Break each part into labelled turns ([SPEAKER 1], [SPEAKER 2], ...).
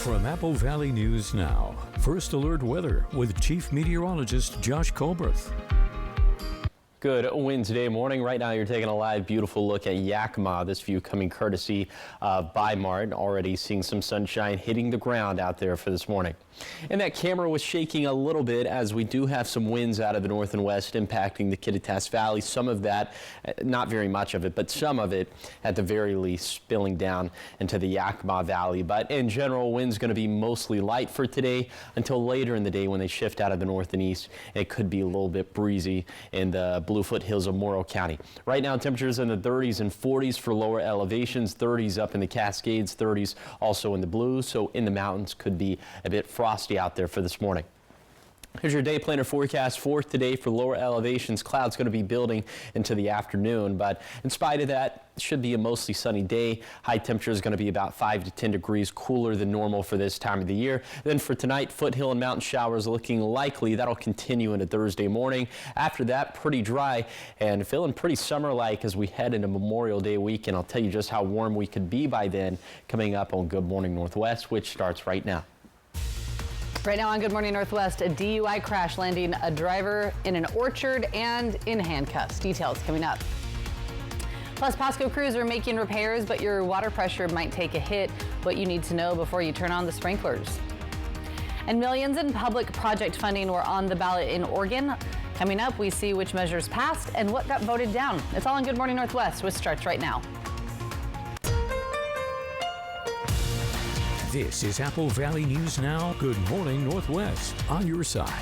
[SPEAKER 1] From Apple Valley News Now, First Alert Weather with Chief Meteorologist Josh Colberth.
[SPEAKER 2] Good Wednesday morning. Right now you're taking a live beautiful look at Yakima. This view coming courtesy of Bi-Mart. Already seeing some sunshine hitting the ground out there for this morning. And that camera was shaking a little bit as we do have some winds out of the north and west impacting the Kittitas Valley. Some of that, not very much of it, but some of it at the very least spilling down into the Yakima Valley. But in general, winds going to be mostly light for today until later in the day when they shift out of the north and east. It could be a little bit breezy in the Blue foothills of Morrow County. Right now, temperatures in the 30s and 40s for lower elevations, 30s up in the Cascades, 30s also in the Blues. So in the mountains could be a bit frosty out there for this morning. Here's your day planner forecast for today for lower elevations. Clouds going to be building into the afternoon, but in spite of that, it should be a mostly sunny day. High temperature is going to be about 5 to 10 degrees cooler than normal for this time of the year. Then for tonight, foothill and mountain showers looking likely. That'll continue into Thursday morning. After that, pretty dry and feeling pretty summer-like as we head into Memorial Day weekend. I'll tell you just how warm we could be by then coming up on Good Morning Northwest, which starts right now.
[SPEAKER 3] Right now on Good Morning Northwest, a DUI crash landing a driver in an orchard and in handcuffs. Details coming up. Plus, POSCO crews are making repairs, but your water pressure might take a hit. What you need to know before you turn on the sprinklers. And millions in public project funding were on the ballot in Oregon. Coming up, we see which measures passed and what got voted down. It's all on Good Morning Northwest, which starts right now.
[SPEAKER 1] This is Apple Valley News Now. Good Morning Northwest on your side.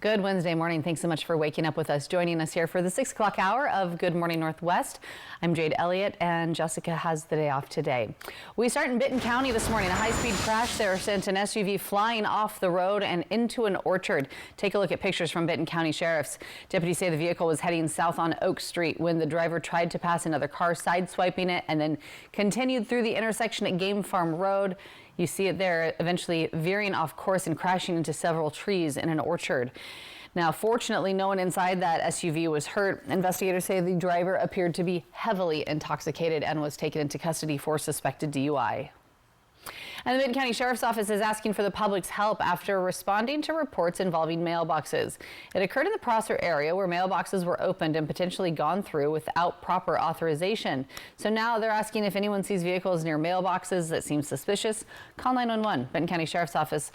[SPEAKER 3] Good Wednesday morning. Thanks so much for waking up with us, joining us here for the 6 o'clock hour of Good Morning Northwest. I'm Jade Elliott, and Jessica has the day off today. We start in Benton County this morning. A high-speed crash there sent an SUV flying off the road and into an orchard. Take a look at pictures from Benton County Sheriff's. Deputies say the vehicle was heading south on Oak Street when the driver tried to pass another car, sideswiping it, and then continued through the intersection at Game Farm Road. You see it there, eventually veering off course and crashing into several trees in an orchard. Now, fortunately, no one inside that SUV was hurt. Investigators say the driver appeared to be heavily intoxicated and was taken into custody for suspected DUI. And the Benton County Sheriff's Office is asking for the public's help after responding to reports involving mailboxes. It occurred in the Prosser area where mailboxes were opened and potentially gone through without proper authorization. So now they're asking if anyone sees vehicles near mailboxes that seem suspicious, call 911. Benton County Sheriff's Office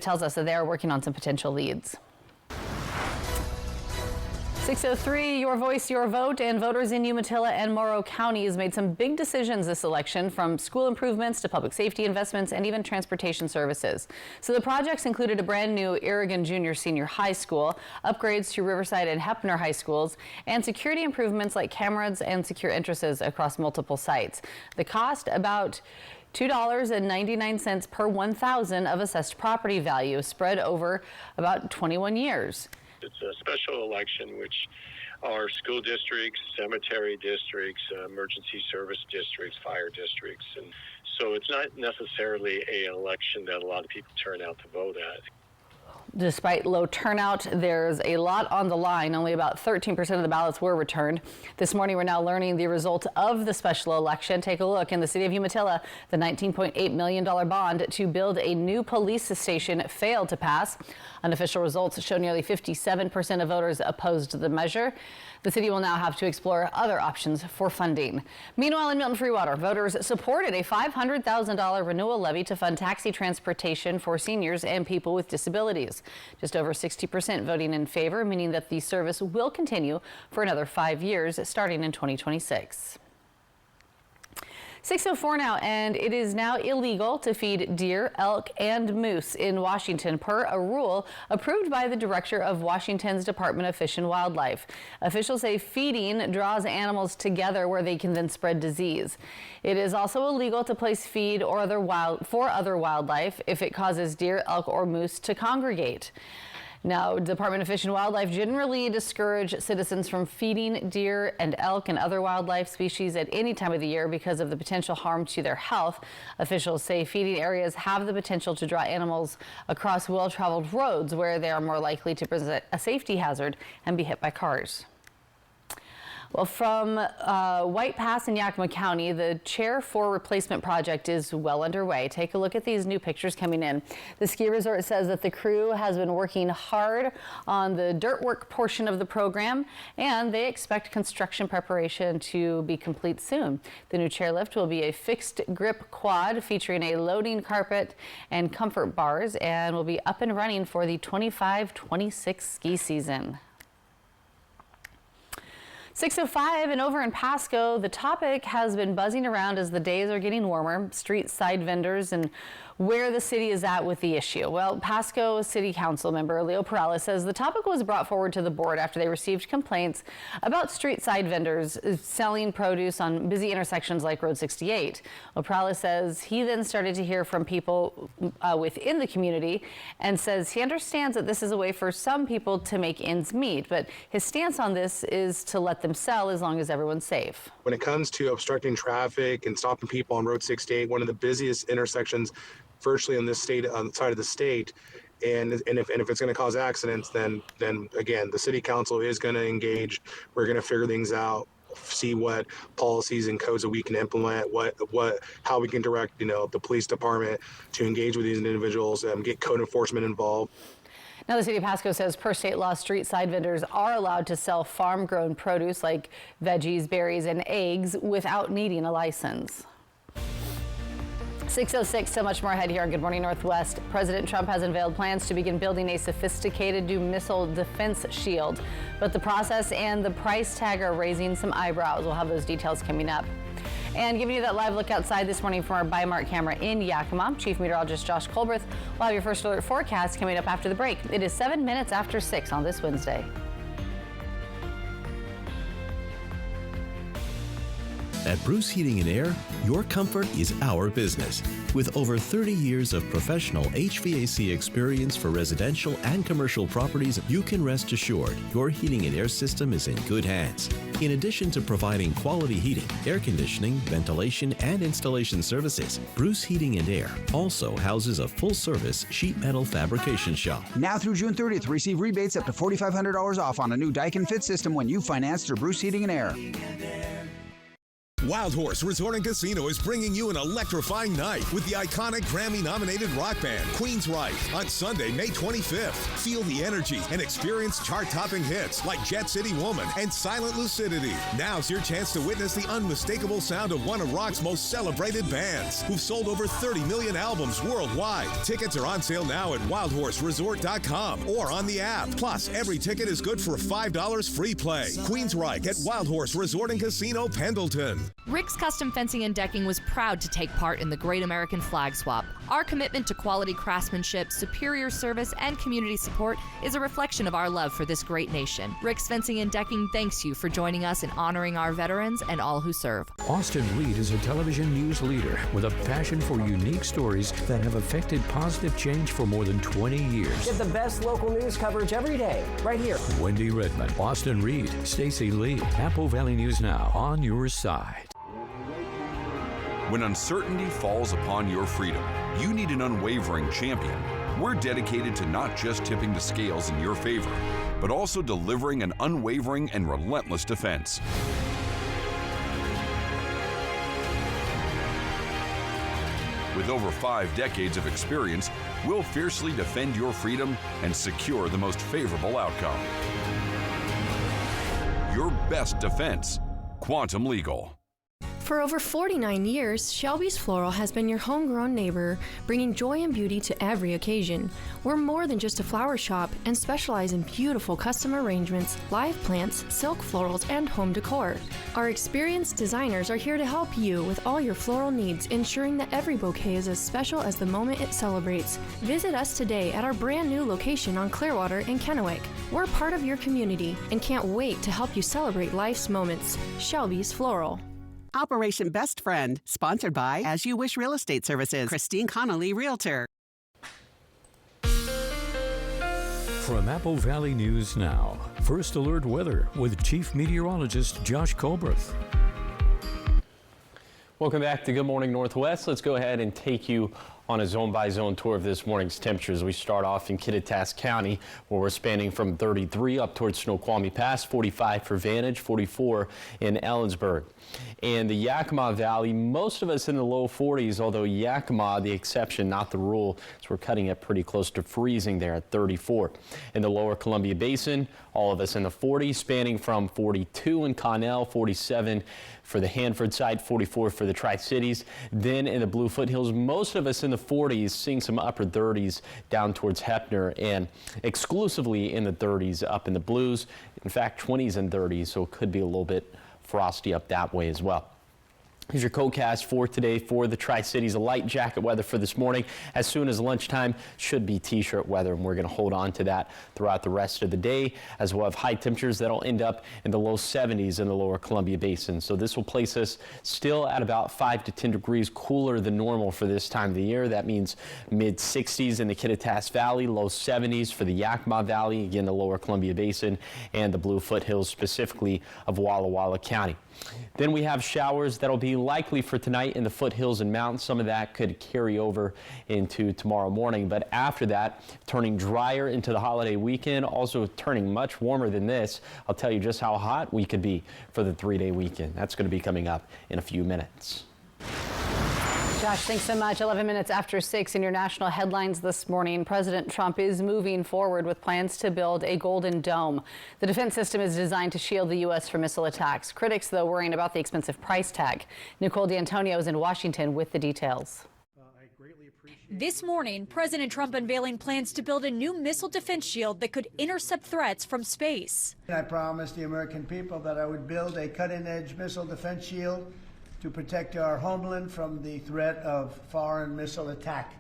[SPEAKER 3] tells us that they are working on some potential leads. 6:03, your voice, your vote, and voters in Umatilla and Morrow counties made some big decisions this election, from school improvements to public safety investments and even transportation services. So the projects included a brand new Irrigan Junior Senior High School, upgrades to Riverside and Heppner High Schools, and security improvements like cameras and secure entrances across multiple sites. The cost, about $2.99 per 1,000 of assessed property value, spread over about 21 years.
[SPEAKER 4] It's a special election, which are school districts, cemetery districts, emergency service districts, fire districts. And so it's not necessarily an election that a lot of people turn out to vote at.
[SPEAKER 3] Despite low turnout, there's a lot on the line. Only about 13% of the ballots were returned. This morning, we're now learning the result of the special election. Take a look. In the city of Umatilla, the $19.8 million bond to build a new police station failed to pass. Unofficial results show nearly 57% of voters opposed the measure. The city will now have to explore other options for funding. Meanwhile, in Milton Freewater, voters supported a $500,000 renewal levy to fund taxi transportation for seniors and people with disabilities. Just over 60% voting in favor, meaning that the service will continue for another 5 years, starting in 2026. 6:04 now, and it is now illegal to feed deer, elk, and moose in Washington per a rule approved by the director of Washington's Department of Fish and Wildlife. Officials say feeding draws animals together where they can then spread disease. It is also illegal to place feed or other wildlife if it causes deer, elk, or moose to congregate. Now, Department of Fish and Wildlife generally discourage citizens from feeding deer and elk and other wildlife species at any time of the year because of the potential harm to their health. Officials say feeding areas have the potential to draw animals across well-traveled roads where they are more likely to present a safety hazard and be hit by cars. Well, from White Pass in Yakima County, the Chair 4 replacement project is well underway. Take a look at these new pictures coming in. The ski resort says that the crew has been working hard on the dirt work portion of the program, and they expect construction preparation to be complete soon. The new chairlift will be a fixed grip quad featuring a loading carpet and comfort bars, and will be up and running for the 25-26 ski season. 6:05 and over in Pasco, the topic has been buzzing around as the days are getting warmer. Street side vendors and where the city is at with the issue. Well, Pasco City Council member Leo Perales says the topic was brought forward to the board after they received complaints about street side vendors selling produce on busy intersections like Road 68. Well, Perales says he then started to hear from people within the community and says he understands that this is a way for some people to make ends meet, but his stance on this is to let them sell as long as everyone's safe.
[SPEAKER 5] When it comes to obstructing traffic and stopping people on Road 68, one of the busiest intersections virtually on this state, on the side of the state, and if it's going to cause accidents, then again, the city council is going to engage. We're going to figure things out, see what policies and codes that we can implement, how we can direct, the police department to engage with these individuals, get code enforcement involved.
[SPEAKER 3] Now, the city of Pasco says per state law, street side vendors are allowed to sell farm-grown produce like veggies, berries, and eggs without needing a license. 6:06, so much more ahead here on Good Morning Northwest. President Trump has unveiled plans to begin building a sophisticated new missile defense shield, but the process and the price tag are raising some eyebrows. We'll have those details coming up. And giving you that live look outside this morning from our Bi-Mart camera in Yakima, Chief Meteorologist Josh Colberth will have your first alert forecast coming up after the break. It is 7 minutes after 6 on this Wednesday.
[SPEAKER 6] At Bruce Heating and Air, your comfort is our business. With over 30 years of professional HVAC experience for residential and commercial properties, you can rest assured your heating and air system is in good hands. In addition to providing quality heating, air conditioning, ventilation, and installation services, Bruce Heating and Air also houses a full-service sheet metal fabrication shop.
[SPEAKER 7] Now through June 30th, receive rebates up to $4,500 off on a new Daikin Fit system when you finance through Bruce Heating and Air.
[SPEAKER 8] Wild Horse Resort and Casino is bringing you an electrifying night with the iconic Grammy-nominated rock band Queensryche on Sunday, May 25th. Feel the energy and experience chart-topping hits like Jet City Woman and Silent Lucidity. Now's your chance to witness the unmistakable sound of one of rock's most celebrated bands, who've sold over 30 million albums worldwide. Tickets are on sale now at wildhorseresort.com or on the app. Plus, every ticket is good for $5 free play. Queensryche at Wild Horse Resort and Casino, Pendleton.
[SPEAKER 9] Rick's Custom Fencing and Decking was proud to take part in the Great American Flag Swap. Our commitment to quality craftsmanship, superior service, and community support is a reflection of our love for this great nation. Rick's Fencing and Decking thanks you for joining us in honoring our veterans and all who serve.
[SPEAKER 1] Austin Reed is a television news leader with a passion for unique stories that have affected positive change for more than 20 years.
[SPEAKER 10] Get the best local news coverage every day, right here.
[SPEAKER 1] Wendy Redmond, Austin Reed, Stacy Lee, Apple Valley News Now, on your side.
[SPEAKER 11] When uncertainty falls upon your freedom, you need an unwavering champion. We're dedicated to not just tipping the scales in your favor, but also delivering an unwavering and relentless defense. With over 5 decades of experience, we'll fiercely defend your freedom and secure the most favorable outcome. Your best defense, Quantum Legal.
[SPEAKER 12] For over 49 years, Shelby's Floral has been your homegrown neighbor, bringing joy and beauty to every occasion. We're more than just a flower shop and specialize in beautiful custom arrangements, live plants, silk florals, and home decor. Our experienced designers are here to help you with all your floral needs, ensuring that every bouquet is as special as the moment it celebrates. Visit us today at our brand new location on Clearwater in Kennewick. We're part of your community and can't wait to help you celebrate life's moments. Shelby's Floral.
[SPEAKER 13] Operation Best Friend, sponsored by As You Wish Real Estate Services, Christine Connolly, Realtor.
[SPEAKER 1] From Apple Valley News Now, First Alert Weather with Chief Meteorologist Josh Colberth.
[SPEAKER 2] Welcome back to Good Morning Northwest. Let's go ahead and take you On a zone-by-zone tour of this morning's temperatures, we start off in Kittitas County, where we're spanning from 33 up towards Snoqualmie Pass, 45 for Vantage, 44 in Ellensburg. In the Yakima Valley, most of us in the low 40s, although Yakima, the exception, not the rule, so we're cutting it pretty close to freezing there at 34. In the lower Columbia Basin, all of us in the 40s, spanning from 42 in Connell, 47 for the Hanford side, 44 for the Tri-Cities. Then in the Blue Foothills, most of us in the 40s, seeing some upper 30s down towards Heppner, and exclusively in the 30s up in the Blues. In fact, 20s and 30s, so it could be a little bit frosty up that way as well. Here's your CoCast for today for the Tri-Cities. A light jacket weather for this morning. As soon as lunchtime, should be t-shirt weather, and we're going to hold on to that throughout the rest of the day, as we'll have high temperatures that'll end up in the low 70s in the lower Columbia Basin. So this will place us still at about 5 to 10 degrees cooler than normal for this time of the year. That means mid 60s in the Kittitas Valley, low 70s for the Yakima Valley, again the lower Columbia Basin, and the Blue Foothills, specifically of Walla Walla County. Then we have showers that'll be likely for tonight in the foothills and mountains. Some of that could carry over into tomorrow morning, but after that, turning drier into the holiday weekend, also turning much warmer than this. I'll tell you just how hot we could be for the 3-day weekend. That's going to be coming up in a few minutes.
[SPEAKER 3] Josh, thanks so much. 11 minutes after 6 in your national headlines this morning, President Trump is moving forward with plans to build a Golden Dome. The defense system is designed to shield the U.S. from missile attacks. Critics, though, worrying about the expensive price tag. Nicole D'Antonio is in Washington with the details.
[SPEAKER 14] This morning, President Trump unveiling plans to build a new missile defense shield that could intercept threats from space.
[SPEAKER 15] I promised the American people that I would build a cutting-edge missile defense shield to protect our homeland from the threat of foreign missile attack.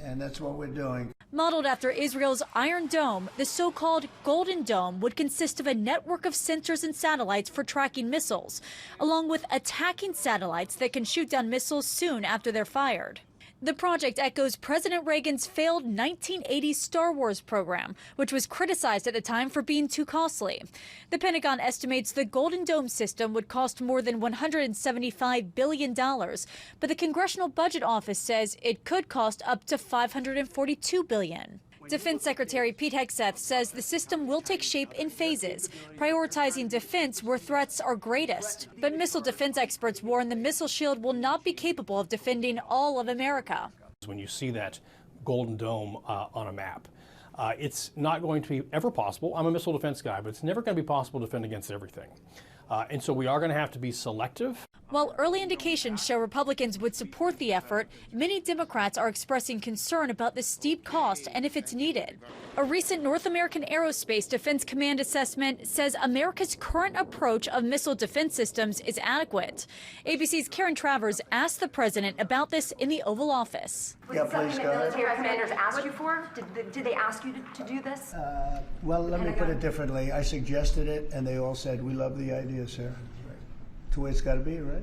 [SPEAKER 15] And that's what we're doing.
[SPEAKER 14] Modeled after Israel's Iron Dome, the so-called Golden Dome would consist of a network of sensors and satellites for tracking missiles, along with attacking satellites that can shoot down missiles soon after they're fired. The project echoes President Reagan's failed 1980s Star Wars program, which was criticized at the time for being too costly. The Pentagon estimates the Golden Dome system would cost more than $175 billion, but the Congressional Budget Office says it could cost up to $542 billion. Defense Secretary Pete Hegseth says the system will take shape in phases, prioritizing defense where threats are greatest. But missile defense experts warn the missile shield will not be capable of defending all of America.
[SPEAKER 16] When you see that Golden Dome on a map, it's not going to be ever possible. I'm a missile defense guy, but it's never going to be possible to defend against everything. And so we are going to have to be selective.
[SPEAKER 14] While early indications show Republicans would support the effort, many Democrats are expressing concern about the steep cost and if it's needed. A recent North American Aerospace Defense Command assessment says America's current approach of missile defense systems is adequate. ABC's Karen Travers asked the president about this in the Oval Office.
[SPEAKER 17] Was it something that military commanders asked you for? Did they ask you to do this?
[SPEAKER 15] Well, let me put it differently. I suggested it, and they all said, we love the idea, sir. It's the way it's got to be, right?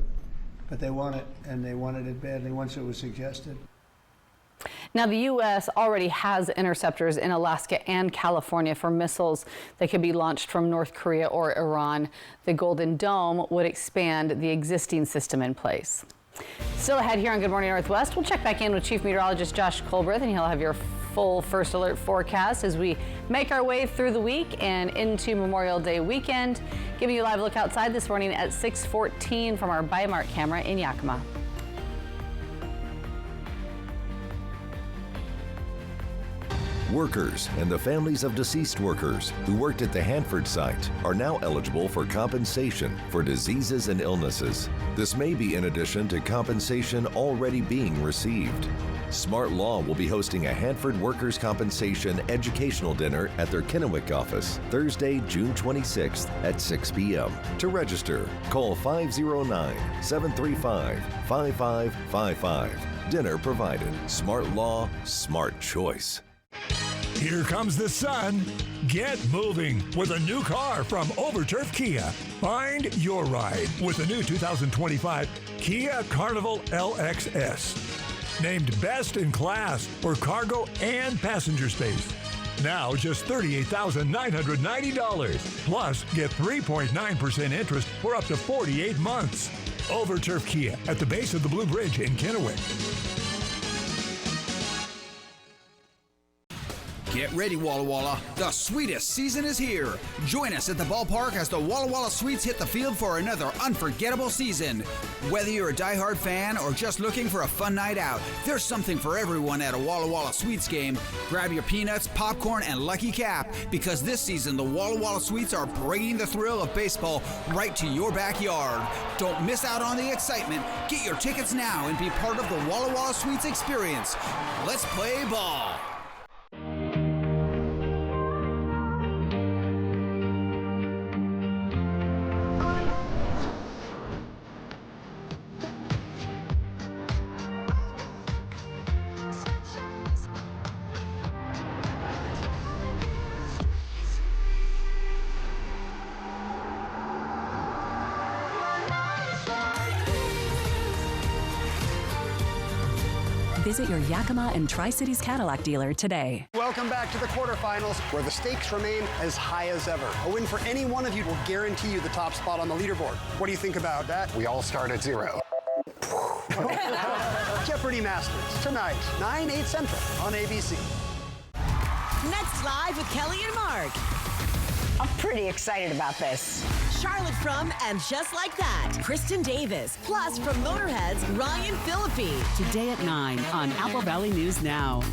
[SPEAKER 15] But they want it, and they wanted it badly once it was suggested.
[SPEAKER 3] Now, the U.S. already has interceptors in Alaska and California for missiles that could be launched from North Korea or Iran. The Golden Dome would expand the existing system in place. Still ahead here on Good Morning Northwest, we'll check back in with Chief Meteorologist Josh Colbreth, and he'll have your full first alert forecast as we make our way through the week and into Memorial Day weekend. Giving you a live look outside this morning at 6:14 from our Bi-Mart camera in Yakima.
[SPEAKER 18] Workers and the families of deceased workers who worked at the Hanford site are now eligible for compensation for diseases and illnesses. This may be in addition to compensation already being received. Smart Law will be hosting a Hanford Workers' Compensation educational dinner at their Kennewick office Thursday, June 26th at 6 p.m. To register, call 509-735-5555. Dinner provided. Smart Law, smart choice.
[SPEAKER 19] Here comes the sun. Get moving with a new car from Overturf Kia. Find your ride with the new 2025 Kia Carnival LXS. Named best in class for cargo and passenger space. Now just $38,990. Plus, get 3.9% interest for up to 48 months. Overturf Kia at the base of the Blue Bridge in Kennewick.
[SPEAKER 7] Get ready, Walla Walla. The sweetest season is here. Join us at the ballpark as the Walla Walla Sweets hit the field for another unforgettable season. Whether you're a diehard fan or just looking for a fun night out, there's something for everyone at a Walla Walla Sweets game. Grab your peanuts, popcorn, and Lucky Cap, because this season the Walla Walla Sweets are bringing the thrill of baseball right to your backyard. Don't miss out on the excitement. Get your tickets now and be part of the Walla Walla Sweets experience. Let's play ball.
[SPEAKER 20] Visit your Yakima and Tri-Cities Cadillac dealer today.
[SPEAKER 21] Welcome back to the quarterfinals, where the stakes remain as high as ever. A win for any one of you will guarantee you the top spot on the leaderboard. What do you think about that?
[SPEAKER 22] We all start at 0.
[SPEAKER 21] Jeopardy Masters, tonight, 9/8 Central on ABC.
[SPEAKER 23] Next Live with Kelly and Mark.
[SPEAKER 24] I'm pretty excited about this.
[SPEAKER 23] Charlotte from And Just Like That, Kristen Davis. Plus from Motorhead's Ryan Phillippe.
[SPEAKER 20] Today at 9 on Apple Valley News Now.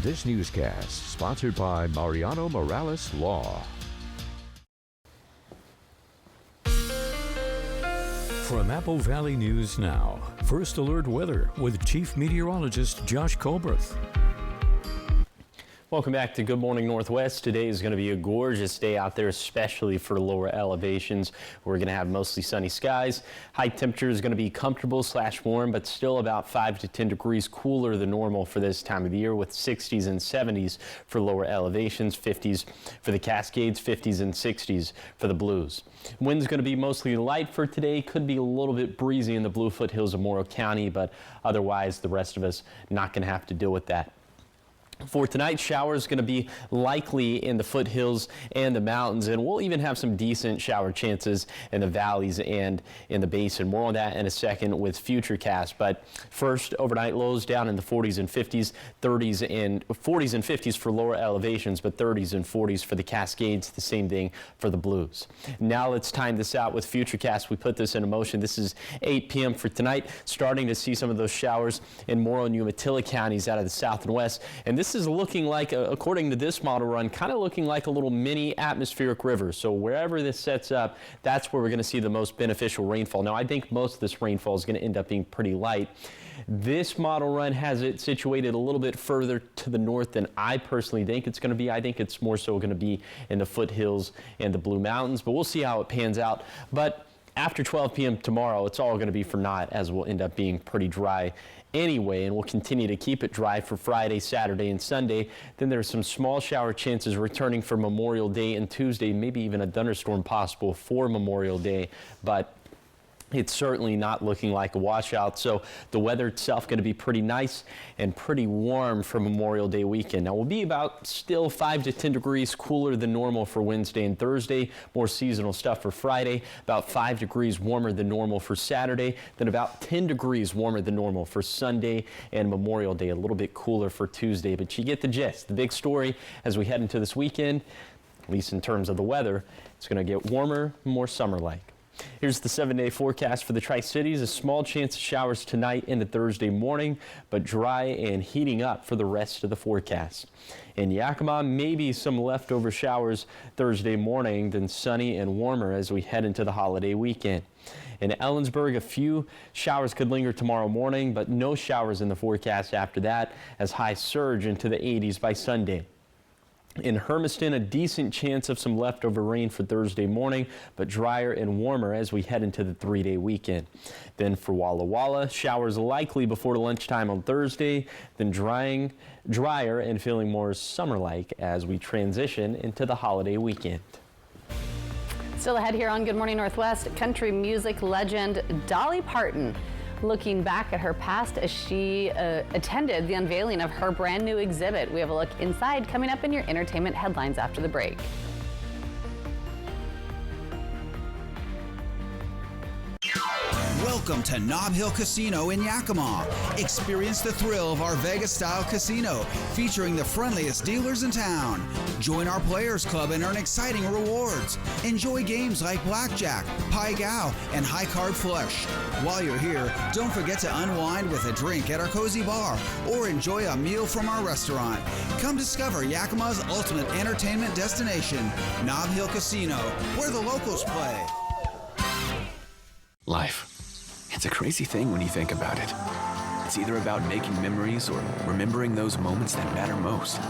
[SPEAKER 1] This newscast sponsored by Mariano Morales Law. From Apple Valley News Now, First Alert Weather with Chief Meteorologist Josh Colbreth.
[SPEAKER 2] Welcome back to Good Morning Northwest. Today is going to be a gorgeous day out there, especially for lower elevations. We're going to have mostly sunny skies. High temperature is going to be comfortable / warm, but still about 5 to 10 degrees cooler than normal for this time of the year, with 60s and 70s for lower elevations, 50s for the Cascades, 50s and 60s for the Blues. Wind's going to be mostly light for today. Could be a little bit breezy in the Blue Foothills of Morrow County, but otherwise the rest of us not going to have to deal with that. For tonight, showers going to be likely in the foothills and the mountains, and we'll even have some decent shower chances in the valleys and in the basin. More on that in a second with Futurecast. But first, overnight lows down in the 40s and 50s, 30s and 40s and 50s for lower elevations, but 30s and 40s for the Cascades, the same thing for the Blues. Now let's time this out with Futurecast. We put this into motion. This is 8 p.m. for tonight, starting to see some of those showers in Morrow and Umatilla counties out of the south and west. And this is looking like, according to this model run, kind of looking like a little mini atmospheric river. So wherever this sets up, that's where we're going to see the most beneficial rainfall. Now, I think most of this rainfall is going to end up being pretty light. This model run has it situated a little bit further to the north than I personally think it's going to be. I think it's more so going to be in the foothills and the Blue Mountains, but we'll see how it pans out. But after 12 p.m. tomorrow, it's all going to be for naught, as we'll end up being pretty dry anyway, and we'll continue to keep it dry for Friday, Saturday, and Sunday. Then there's some small shower chances returning for Memorial Day and Tuesday, maybe even a thunderstorm possible for Memorial Day, but it's certainly not looking like a washout. So the weather itself going to be pretty nice and pretty warm for Memorial Day weekend. Now we'll be about still 5 to 10 degrees cooler than normal for Wednesday and Thursday. More seasonal stuff for Friday. About 5 degrees warmer than normal for Saturday. Then about 10 degrees warmer than normal for Sunday and Memorial Day. A little bit cooler for Tuesday, but you get the gist. The big story as we head into this weekend, at least in terms of the weather, it's going to get warmer, more summer-like. Here's the 7-day forecast for the Tri-Cities. A small chance of showers tonight into Thursday morning, but dry and heating up for the rest of the forecast. In Yakima, maybe some leftover showers Thursday morning, then sunny and warmer as we head into the holiday weekend. In Ellensburg, a few showers could linger tomorrow morning, but no showers in the forecast after that, as highs surge into the 80s by Sunday. In Hermiston, a decent chance of some leftover rain for Thursday morning, but drier and warmer as we head into the 3-day weekend. Then for Walla Walla, showers likely before lunchtime on Thursday, then drier and feeling more summer-like as we transition into the holiday weekend.
[SPEAKER 3] Still ahead here on Good Morning Northwest, country music legend Dolly Parton looking back at her past as she attended the unveiling of her brand new exhibit. We have a look inside coming up in your entertainment headlines after the break.
[SPEAKER 7] Welcome to Nob Hill Casino in Yakima. Experience the thrill of our Vegas-style casino, featuring the friendliest dealers in town. Join our Players Club and earn exciting rewards. Enjoy games like Blackjack, Pai Gow, and High Card Flush. While you're here, don't forget to unwind with a drink at our cozy bar or enjoy a meal from our restaurant. Come discover Yakima's ultimate entertainment destination, Nob Hill Casino, where the locals play.
[SPEAKER 4] Life. It's a crazy thing when you think about it. It's either about making memories or remembering those moments that matter most.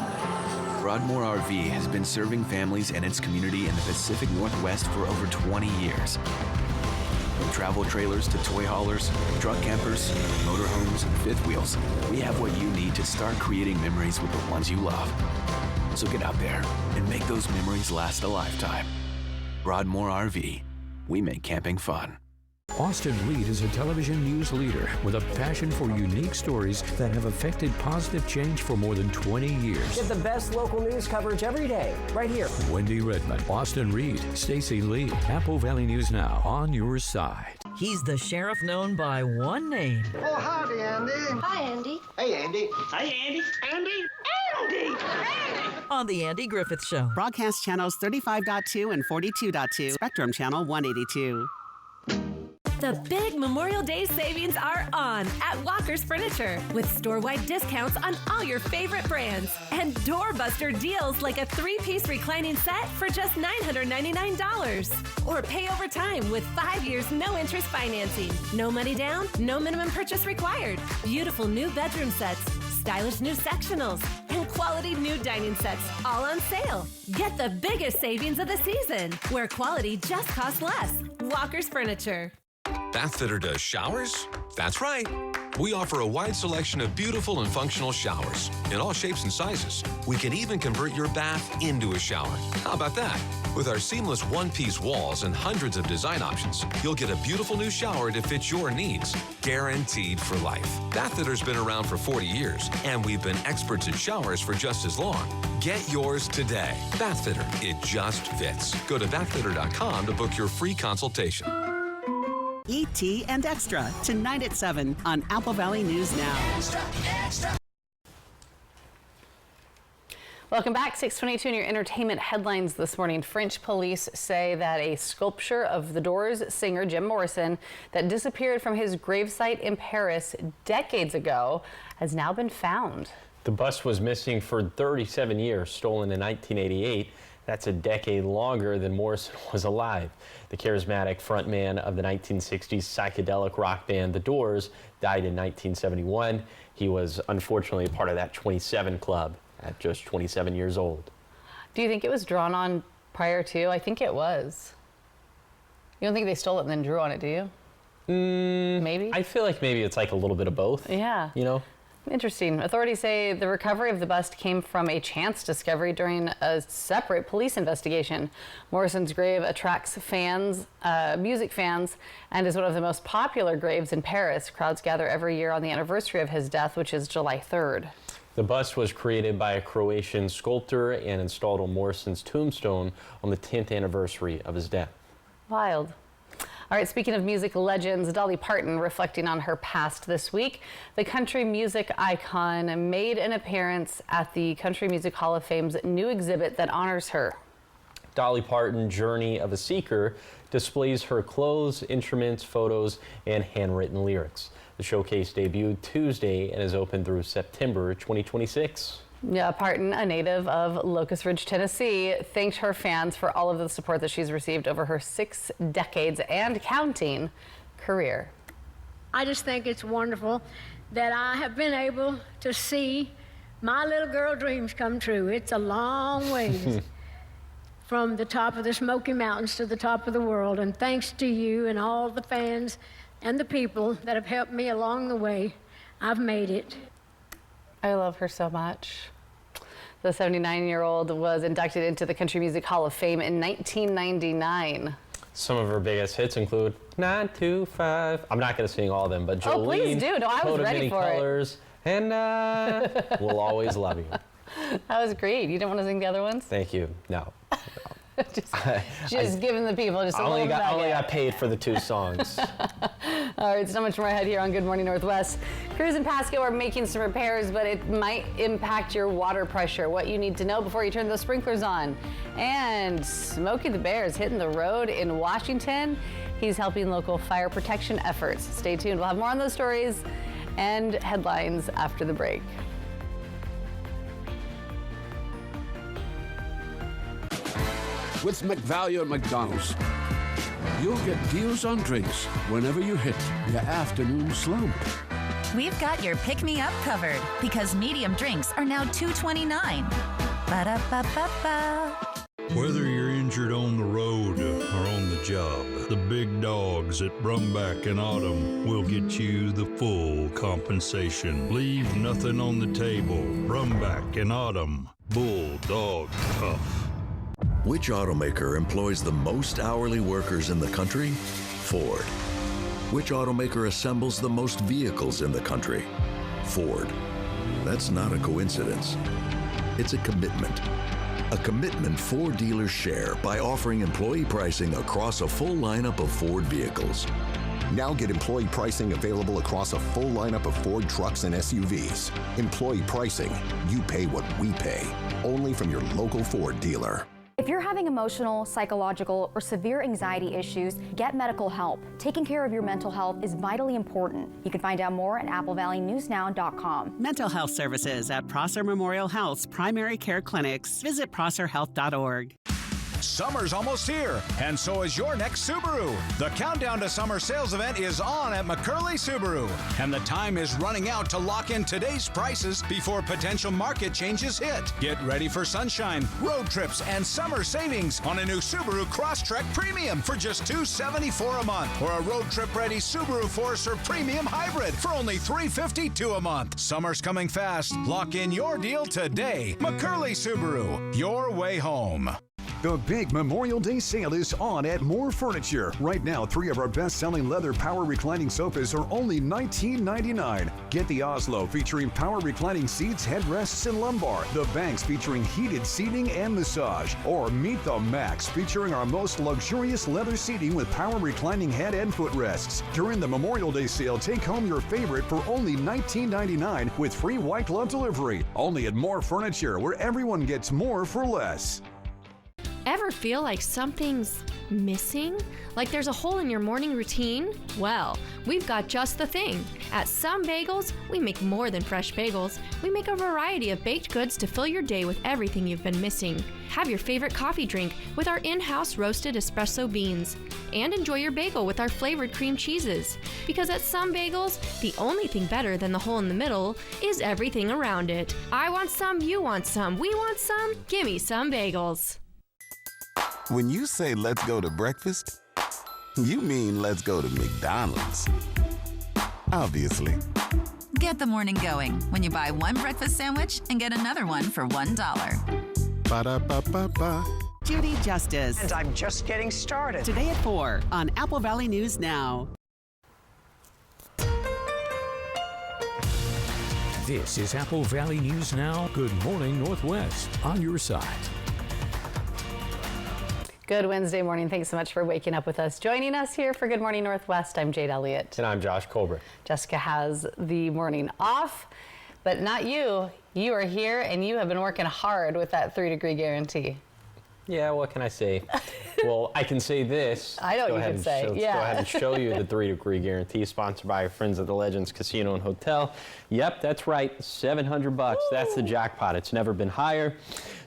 [SPEAKER 4] Broadmoor RV has been serving families and its community in the Pacific Northwest for over 20 years. From travel trailers to toy haulers, truck campers, motorhomes, and fifth wheels, we have what you need to start creating memories with the ones you love. So get out there and make those memories last a lifetime. Broadmoor RV. We make camping fun.
[SPEAKER 1] Austin Reed is a television news leader with a passion for unique stories that have affected positive change for more than 20 years.
[SPEAKER 10] Get the best local news coverage every day, right here.
[SPEAKER 1] Wendy Redmond, Austin Reed, Stacey Lee, Apple Valley News Now, on your side.
[SPEAKER 5] He's the sheriff known by one name.
[SPEAKER 6] Oh, howdy, Andy.
[SPEAKER 22] Hi, Andy.
[SPEAKER 6] Hey, Andy.
[SPEAKER 22] Hi, Andy. Andy. Andy. Andy.
[SPEAKER 5] On the Andy Griffith Show.
[SPEAKER 13] Broadcast channels 35.2 and 42.2. Spectrum channel 182.
[SPEAKER 25] The big Memorial Day savings are on at Walker's Furniture with store-wide discounts on all your favorite brands and doorbuster deals like a 3-piece reclining set for just $999. Or pay over time with 5 years no-interest financing. No money down, no minimum purchase required. Beautiful new bedroom sets, stylish new sectionals, and quality new dining sets all on sale. Get the biggest savings of the season where quality just costs less. Walker's Furniture.
[SPEAKER 26] Bathfitter does showers? That's right. We offer a wide selection of beautiful and functional showers in all shapes and sizes. We can even convert your bath into a shower. How about that? With our seamless one-piece walls and hundreds of design options, you'll get a beautiful new shower to fit your needs, guaranteed for life. Bathfitter's been around for 40 years, and we've been experts at showers for just as long. Get yours today. Bathfitter, it just fits. Go to bathfitter.com to book your free consultation.
[SPEAKER 13] E.T. and Extra, tonight at 7 on Apple Valley News Now.
[SPEAKER 3] Extra, extra. Welcome back. 6:22 in your entertainment headlines this morning. French police say that a sculpture of The Doors singer Jim Morrison that disappeared from his gravesite in Paris decades ago has now been found.
[SPEAKER 2] The bust was missing for 37 years, stolen in 1988. That's a decade longer than Morrison was alive. The charismatic frontman of the 1960s psychedelic rock band The Doors died in 1971. He was unfortunately a part of that 27 club at just 27 years old.
[SPEAKER 3] Do you think it was drawn on prior to? I think it was. You don't think they stole it and then drew on it, do you? Maybe?
[SPEAKER 2] I feel like maybe it's like a little bit of both.
[SPEAKER 3] Yeah.
[SPEAKER 2] You know?
[SPEAKER 3] Interesting. Authorities say the recovery of the bust came from a chance discovery during a separate police investigation. Morrison's grave attracts fans, music fans, and is one of the most popular graves in Paris. Crowds gather every year on the anniversary of his death, which is July 3rd.
[SPEAKER 2] The bust was created by a Croatian sculptor and installed on Morrison's tombstone on the 10th anniversary of his death.
[SPEAKER 3] Wild. All right, speaking of music legends, Dolly Parton reflecting on her past this week. The country music icon made an appearance at the Country Music Hall of Fame's new exhibit that honors her.
[SPEAKER 2] Dolly Parton, Journey of a Seeker, displays her clothes, instruments, photos, and handwritten lyrics. The showcase debuted Tuesday and is open through September 2026.
[SPEAKER 3] Yeah, Parton, a native of Locust Ridge, Tennessee, thanked her fans for all of the support that she's received over her 6 decades and counting career.
[SPEAKER 27] I just think it's wonderful that I have been able to see my little girl dreams come true. It's a long ways from the top of the Smoky Mountains to the top of the world, and thanks to you and all the fans and the people that have helped me along the way, I've made it.
[SPEAKER 3] I love her so much. The 79-year-old was inducted into the Country Music Hall of Fame in 1999.
[SPEAKER 2] Some of her biggest hits include 925. I'm not going to sing all of them, but Jolene,
[SPEAKER 3] oh, please do. No, I was ready for
[SPEAKER 2] colors, it. And We'll Always Love You.
[SPEAKER 3] That was great. You didn't want to sing the other ones?
[SPEAKER 2] Thank you. No.
[SPEAKER 3] just giving the people just a little nugget.
[SPEAKER 2] I only got paid for the 2 songs.
[SPEAKER 3] All right, so much more ahead here on Good Morning Northwest. Crews in Pasco are making some repairs, but it might impact your water pressure. What you need to know before you turn those sprinklers on. And Smokey the Bear is hitting the road in Washington. He's helping local fire protection efforts. Stay tuned. We'll have more on those stories and headlines after the break.
[SPEAKER 6] With McValue at McDonald's, you'll get deals on drinks whenever you hit your afternoon slump.
[SPEAKER 8] We've got your pick-me-up covered because medium drinks are now $2.29. Ba-da-ba-ba-ba.
[SPEAKER 9] Whether you're injured on the road or on the job, the big dogs at Brumback and Autumn will get you the full compensation. Leave nothing on the table. Brumback and Autumn, Bulldog Tough.
[SPEAKER 18] Which automaker employs the most hourly workers in the country? Ford. Which automaker assembles the most vehicles in the country? Ford. That's not a coincidence. It's a commitment. A commitment Ford dealers share by offering employee pricing across a full lineup of Ford vehicles.
[SPEAKER 11] Now get employee pricing available across a full lineup of Ford trucks and SUVs. Employee pricing, you pay what we pay. Only from your local Ford dealer.
[SPEAKER 12] If you're having emotional, psychological, or severe anxiety issues, get medical help. Taking care of your mental health is vitally important. You can find out more at AppleValleyNewsNow.com.
[SPEAKER 13] Mental health services at Prosser Memorial Health's primary care clinics. Visit prosserhealth.org.
[SPEAKER 14] Summer's almost here, and so is your next Subaru. The Countdown to Summer sales event is on at McCurley Subaru, and the time is running out to lock in today's prices before potential market changes hit. Get ready for sunshine, road trips, and summer savings on a new Subaru Crosstrek Premium for just $274 a month, or a road trip-ready Subaru Forester Premium Hybrid for only $352 a month. Summer's coming fast. Lock in your deal today. McCurley Subaru, your way home.
[SPEAKER 16] The big Memorial Day sale is on at More Furniture. Right now, 3 of our best-selling leather power reclining sofas are only $19.99. Get the Oslo featuring power reclining seats, headrests, and lumbar. The Banks featuring heated seating and massage. Or meet the Max featuring our most luxurious leather seating with power reclining head and footrests. During the Memorial Day sale, take home your favorite for only $19.99 with free white glove delivery. Only at More Furniture, where everyone gets more for less.
[SPEAKER 28] Ever feel like something's missing? Like there's a hole in your morning routine? Well, we've got just the thing. At Some Bagels, we make more than fresh bagels. We make a variety of baked goods to fill your day with everything you've been missing. Have your favorite coffee drink with our in-house roasted espresso beans. And enjoy your bagel with our flavored cream cheeses. Because at Some Bagels, the only thing better than the hole in the middle is everything around it. I want some, you want some, we want some, gimme Some Bagels.
[SPEAKER 29] When you say let's go to breakfast, you mean let's go to McDonald's. Obviously.
[SPEAKER 23] Get the morning going when you buy one breakfast sandwich and get another one for $1.
[SPEAKER 29] Ba-da-ba-ba-ba.
[SPEAKER 13] Judy Justice.
[SPEAKER 24] And I'm just getting started.
[SPEAKER 13] Today at 4 on Apple Valley News Now.
[SPEAKER 1] This is Apple Valley News Now. Good morning, Northwest. On your side.
[SPEAKER 3] Good Wednesday morning. Thanks so much for waking up with us. Joining us here for Good Morning Northwest, I'm Jade Elliott.
[SPEAKER 2] And I'm Josh Colbert.
[SPEAKER 3] Jessica has the morning off, but not you. You are here and you have been working hard with that 3-degree guarantee.
[SPEAKER 2] Yeah, what can I say? Well, I can say this.
[SPEAKER 3] I know you can say.
[SPEAKER 2] Let's go ahead and show you the 3-degree guarantee, sponsored by our friends at the Legends Casino and Hotel. Yep, that's right, $700. That's the jackpot. It's never been higher.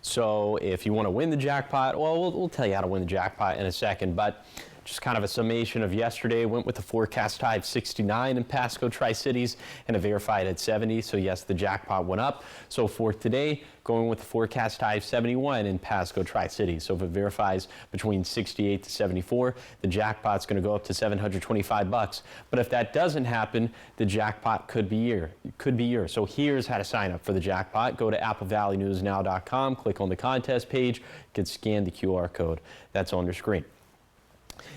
[SPEAKER 2] So if you want to win the jackpot, well, we'll tell you how to win the jackpot in a second. But just kind of a summation of yesterday, went with the forecast high of 69 in Pasco, Tri-Cities, and a verified at 70. So yes, the jackpot went up. So for today, going with the forecast high of 71 in Pasco, Tri-Cities. So if it verifies between 68 to 74, the jackpot's going to go up to $725. But if that doesn't happen, the jackpot could be yours. So here's how to sign up for the jackpot. Go to AppleValleyNewsNow.com, click on the contest page, you can scan the QR code that's on your screen.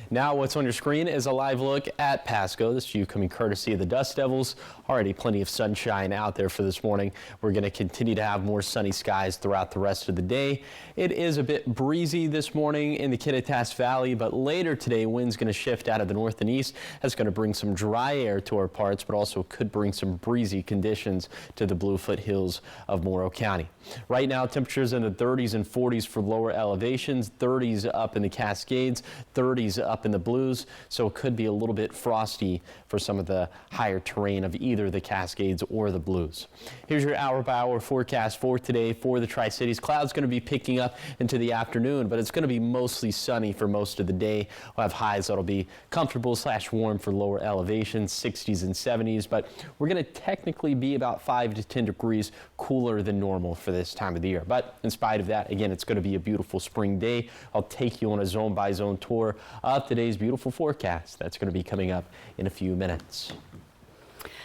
[SPEAKER 2] Now what's on your screen is a live look at Pasco. This view coming courtesy of the Dust Devils. Already plenty of sunshine out there for this morning. We're going to continue to have more sunny skies throughout the rest of the day. It is a bit breezy this morning in the Kittitas Valley, but later today wind's going to shift out of the north and east. That's going to bring some dry air to our parts, but also could bring some breezy conditions to the Bluefoot Hills of Morrow County. Right now temperatures in the 30s and 40s for lower elevations, 30s up in the Cascades, 30s up in the Blues, so it could be a little bit frosty for some of the higher terrain of either the Cascades or the Blues. Here's your hour-by-hour forecast for today for the Tri-Cities. Clouds going to be picking up into the afternoon, but it's going to be mostly sunny for most of the day. We'll have highs that'll be comfortable / warm for lower elevations, 60s and 70s, but we're going to technically be about 5 to 10 degrees cooler than normal for this time of the year. But in spite of that, again, it's going to be a beautiful spring day. I'll take you on a zone-by-zone tour of today's beautiful forecast. That's going to be coming up in a few minutes.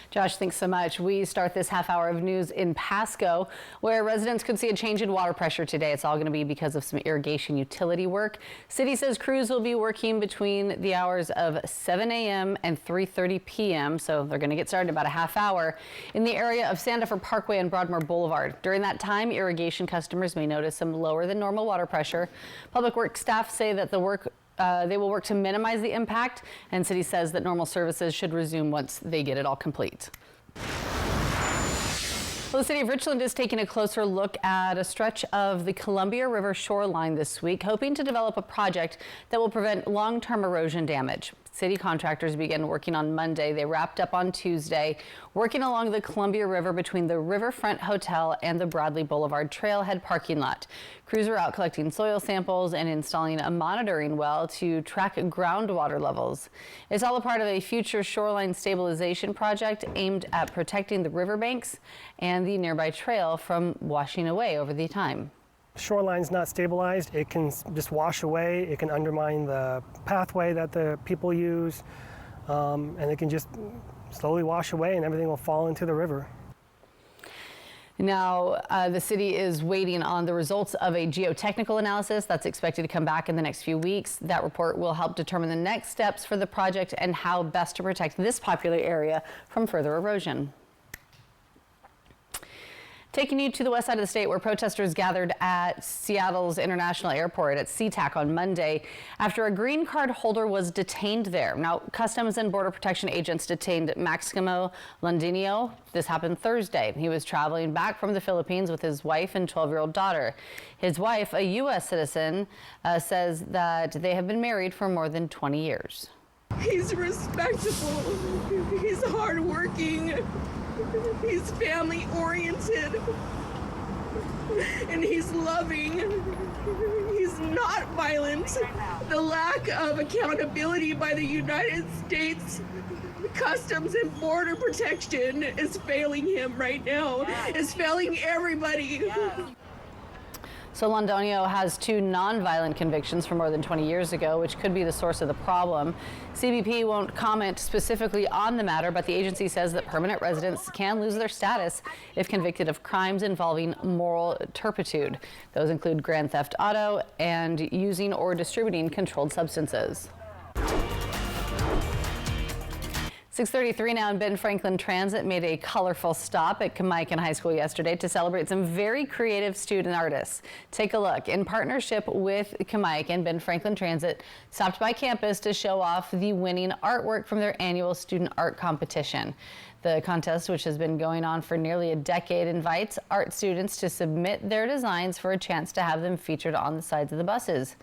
[SPEAKER 3] Josh, thanks so much. We start this half hour of news in Pasco, where residents could see a change in water pressure today. It's all going to be because of some irrigation utility work. City says crews will be working between the hours of 7 a.m. and 3:30 p.m., so they're going to get started in about a half hour in the area of Sandifer Parkway and Broadmoor Boulevard. During that time, irrigation customers may notice some lower than normal water pressure. Public Works staff say that they will work to minimize the impact, and City says that normal services should resume once they get it all complete. Well, the City of Richland is taking a closer look at a stretch of the Columbia River shoreline this week, hoping to develop a project that will prevent long-term erosion damage. City contractors began working on Monday. They wrapped up on Tuesday, working along the Columbia River between the Riverfront Hotel and the Bradley Boulevard Trailhead parking lot. Crews are out collecting soil samples and installing a monitoring well to track groundwater levels. It's all a part of a future shoreline stabilization project aimed at protecting the riverbanks and the nearby trail from washing away over the time.
[SPEAKER 4] Shoreline's not stabilized, it can just wash away, it can undermine the pathway that the people use, and it can just slowly wash away and everything will fall into the river.
[SPEAKER 3] Now, the city is waiting on the results of a geotechnical analysis that's expected to come back in the next few weeks. That report will help determine the next steps for the project and how best to protect this popular area from further erosion. Taking you to the west side of the state, where protesters gathered at Seattle's International Airport at SeaTac on Monday after a green card holder was detained there. Now, Customs and Border Protection agents detained Maximo Londinio. This happened Thursday. He was traveling back from the Philippines with his wife and 12-year-old daughter. His wife, a U.S. citizen, says that they have been married for more than 20 years.
[SPEAKER 7] He's respectable. He's hardworking. He's family oriented. And he's loving. He's not violent. The lack of accountability by the United States Customs and Border Protection is failing him right now. It's failing everybody.
[SPEAKER 3] So Londonio has 2 non-violent convictions from more than 20 years ago, which could be the source of the problem. CBP won't comment specifically on the matter, but the agency says that permanent residents can lose their status if convicted of crimes involving moral turpitude. Those include grand theft auto and using or distributing controlled substances. 6:33 now, and Ben Franklin Transit made a colorful stop at Kamiakin High School yesterday to celebrate some very creative student artists. Take a look. In partnership with Kamiakin, Ben Franklin Transit stopped by campus to show off the winning artwork from their annual student art competition. The contest, which has been going on for nearly a decade, invites art students to submit their designs for a chance to have them featured on the sides of the buses.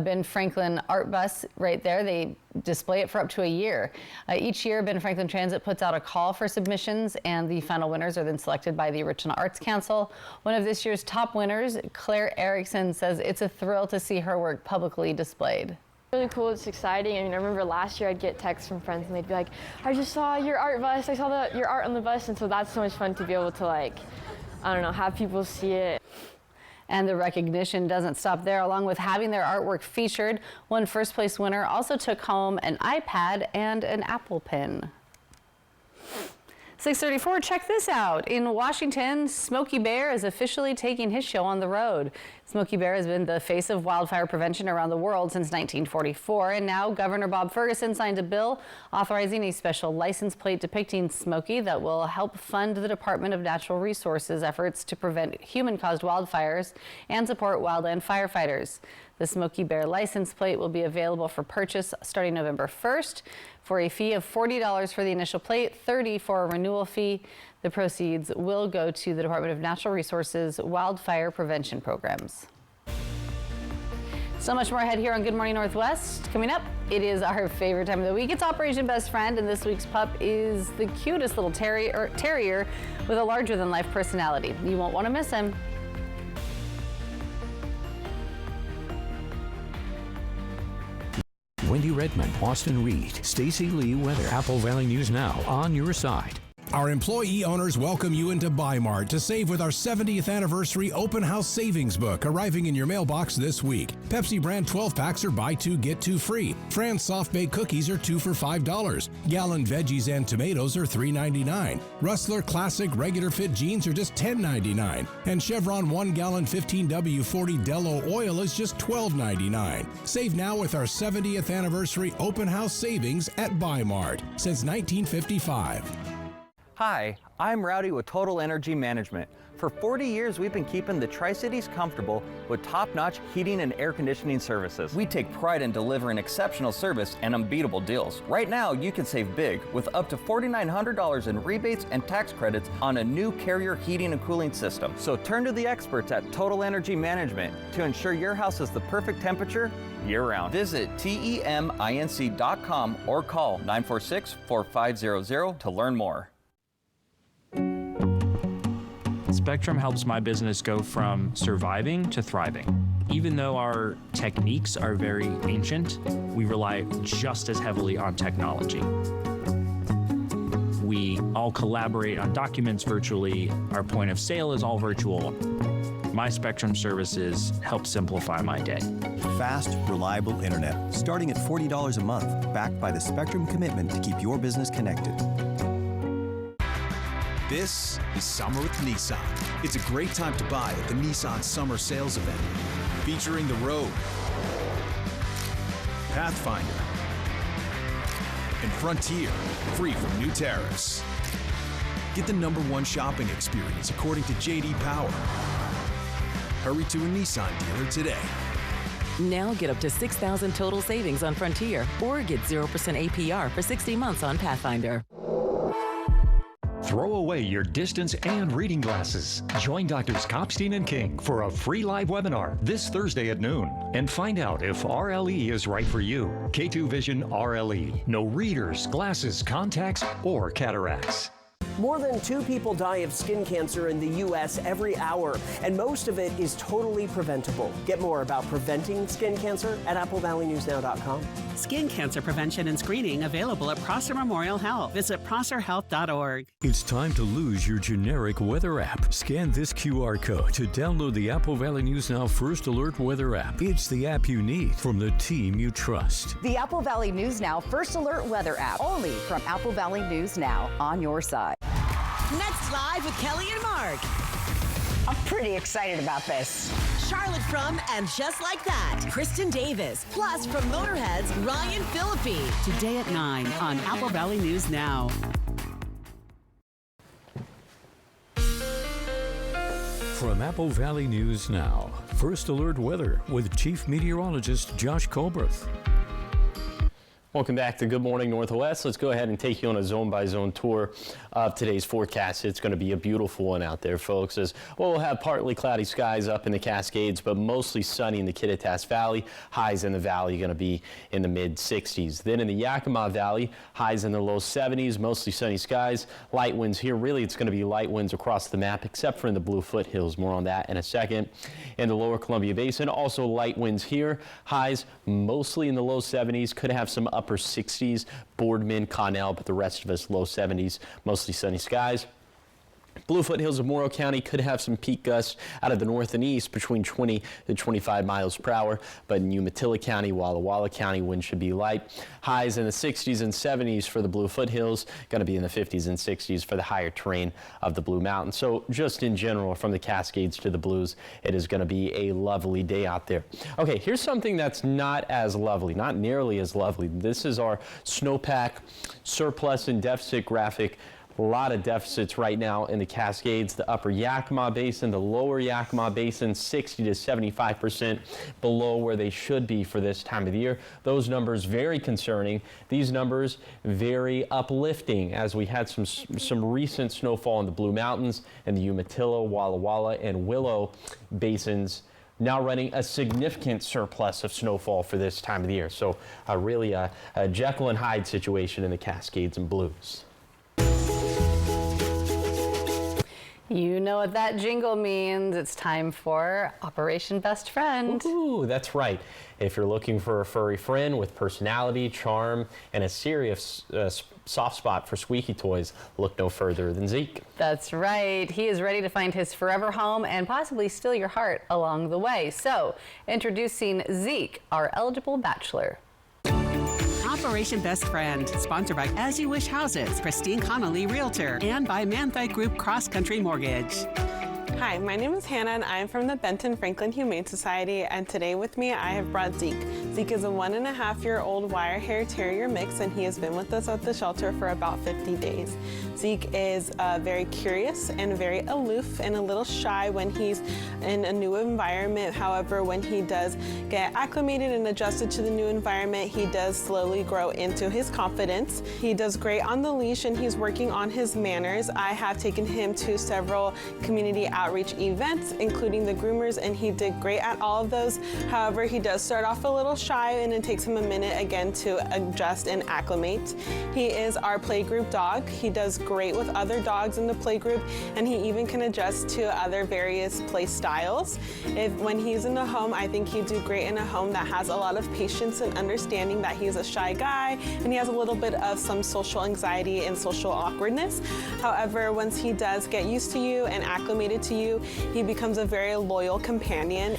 [SPEAKER 3] Ben Franklin Art Bus right there, they display it for up to a year. Each year, Ben Franklin Transit puts out a call for submissions, and the final winners are then selected by the Original Arts Council. One of this year's top winners, Claire Erickson, says it's a thrill to see her work publicly displayed.
[SPEAKER 10] Really cool, it's exciting. I mean, I remember last year I'd get texts from friends and they'd be like, I just saw your art bus, I saw your art on the bus, and so that's so much fun to be able to, like, I don't know, have people see it.
[SPEAKER 3] And the recognition doesn't stop there. Along with having their artwork featured, one first place winner also took home an iPad and an Apple Pen. 6:34, check this out. In Washington, Smokey Bear is officially taking his show on the road. Smokey Bear has been the face of wildfire prevention around the world since 1944, and now Governor Bob Ferguson signed a bill authorizing a special license plate depicting Smokey that will help fund the Department of Natural Resources efforts to prevent human-caused wildfires and support wildland firefighters. The Smokey Bear license plate will be available for purchase starting November 1st for a fee of $40 for the initial plate, $30 for a renewal fee. The proceeds will go to the Department of Natural Resources wildfire prevention programs. So much more ahead here on Good Morning Northwest. Coming up, it is our favorite time of the week. It's Operation Best Friend, and this week's pup is the cutest little terrier with a larger-than-life personality. You won't want to miss him.
[SPEAKER 1] Wendy Redmond, Austin Reed, Stacy Lee weather. Apple Valley News Now on your side.
[SPEAKER 5] Our employee owners welcome you into Bi-Mart to save with our 70th anniversary open house savings book arriving in your mailbox this week. Pepsi brand 12 packs are buy 2 get 2 free. Fran's soft baked cookies are 2 for $5. Gallon veggies and tomatoes are $3.99. Rustler classic regular fit jeans are just $10.99. And Chevron 1 gallon 15W40 Dello oil is just $12.99. Save now with our 70th anniversary open house savings at Bi-Mart since 1955.
[SPEAKER 15] Hi, I'm Rowdy with Total Energy Management. For 40 years, we've been keeping the Tri-Cities comfortable with top-notch heating and air conditioning services. We take pride in delivering exceptional service and unbeatable deals. Right now, you can save big with up to $4,900 in rebates and tax credits on a new Carrier heating and cooling system. So turn to the experts at Total Energy Management to ensure your house is the perfect temperature year-round. Visit TEMINC.com or call 946-4500 to learn more.
[SPEAKER 17] Spectrum helps my business go from surviving to thriving. Even though our techniques are very ancient, we rely just as heavily on technology. We all collaborate on documents virtually. Our point of sale is all virtual. My Spectrum services help simplify my day.
[SPEAKER 19] Fast, reliable internet, starting at $40 a month, backed by the Spectrum commitment to keep your business connected.
[SPEAKER 20] This is Summer with Nissan. It's a great time to buy at the Nissan Summer Sales Event, featuring the Rogue, Pathfinder, and Frontier, free from new tariffs. Get the #1 shopping experience according to J.D. Power. Hurry to a Nissan dealer today.
[SPEAKER 21] Now get up to $6,000 total savings on Frontier, or get 0% APR for 60 months on Pathfinder.
[SPEAKER 22] Throw away your distance and reading glasses. Join Drs. Kopstein and King for a free live webinar this Thursday at noon and find out if RLE is right for you. K2 Vision RLE. No readers, glasses, contacts, or cataracts.
[SPEAKER 25] More than 2 people die of skin cancer in the U.S. every hour, and most of it is totally preventable. Get more about preventing skin cancer at AppleValleyNewsNow.com.
[SPEAKER 13] Skin cancer prevention and screening available at Prosser Memorial Health. Visit prosserhealth.org.
[SPEAKER 1] It's time to lose your generic weather app. Scan this QR code to download the Apple Valley News Now First Alert Weather app. It's the app you need from the team you trust.
[SPEAKER 24] The Apple Valley News Now First Alert Weather app, only from Apple Valley News Now, on your side.
[SPEAKER 23] Next, Live with Kelly and Mark.
[SPEAKER 24] I'm pretty excited about this.
[SPEAKER 23] Charlotte from And Just Like That, Kristen Davis. Plus, from Motorhead's Ryan Phillippe.
[SPEAKER 13] Today at 9 on Apple Valley News Now.
[SPEAKER 1] From Apple Valley News Now, First Alert Weather with Chief Meteorologist Josh Colbreth.
[SPEAKER 2] Welcome back to Good Morning Northwest. Let's go ahead and take you on a zone-by-zone tour of today's forecast. It's going to be a beautiful one out there, folks. As well, we'll have partly cloudy skies up in the Cascades, but mostly sunny in the Kittitas Valley. Highs in the valley going to be in the mid-60s. Then in the Yakima Valley, highs in the low 70s, mostly sunny skies. Light winds here. Really, it's going to be light winds across the map, except for in the Blue Foothills. More on that in a second. In the lower Columbia Basin, also light winds here. Highs mostly in the low 70s. Could have some upper 60s, Boardman, Connell, but the rest of us low 70s, mostly sunny skies. Blue Foothills of Morrow County could have some peak gusts out of the north and east between 20 to 25 miles per hour, but in Umatilla County, Walla Walla County, wind should be light. Highs in the 60s and 70s for the Blue Foothills, going to be in the 50s and 60s for the higher terrain of the Blue Mountains. So just in general, from the Cascades to the Blues, it is going to be a lovely day out there. Okay, here's something that's not as lovely, not nearly as lovely. This is our snowpack surplus and deficit graphic. A lot of deficits right now in the Cascades, the upper Yakima Basin, the lower Yakima Basin, 60 to 75% below where they should be for this time of the year. Those numbers very concerning. These numbers very uplifting as we had some recent snowfall in the Blue Mountains and the Umatilla, Walla Walla, and Willow basins now running a significant surplus of snowfall for this time of the year. So really a Jekyll and Hyde situation in the Cascades and Blues.
[SPEAKER 3] You know what that jingle means. It's time for Operation Best Friend.
[SPEAKER 2] Ooh, that's right. If you're looking for a furry friend with personality, charm, and a serious soft spot for squeaky toys, look no further than Zeke.
[SPEAKER 3] That's right. He is ready to find his forever home and possibly steal your heart along the way. So, introducing Zeke, our eligible bachelor.
[SPEAKER 13] Operation Best Friend, sponsored by As You Wish Houses, Christine Connolly Realtor, and by Manthite Group Cross Country Mortgage.
[SPEAKER 6] Hi, my name is Hannah and I am from the Benton Franklin Humane Society, and today with me I have brought Zeke. Zeke is a 1.5-year-old wire hair terrier mix, and he has been with us at the shelter for about 50 days. Zeke is very curious and very aloof and a little shy when he's in a new environment. However, when he does get acclimated and adjusted to the new environment, he does slowly grow into his confidence. He does great on the leash and he's working on his manners. I have taken him to several community outreach events, including the groomers, and he did great at all of those. However, he does start off a little shy and it takes him a minute again to adjust and acclimate. He is our playgroup dog. He does great with other dogs in the playgroup, and he even can adjust to other various play styles. When he's in the home, I think he'd do great in a home that has a lot of patience and understanding that he's a shy guy and he has a little bit of some social anxiety and social awkwardness. However, once he does get used to you and acclimated to you, he becomes a very loyal companion.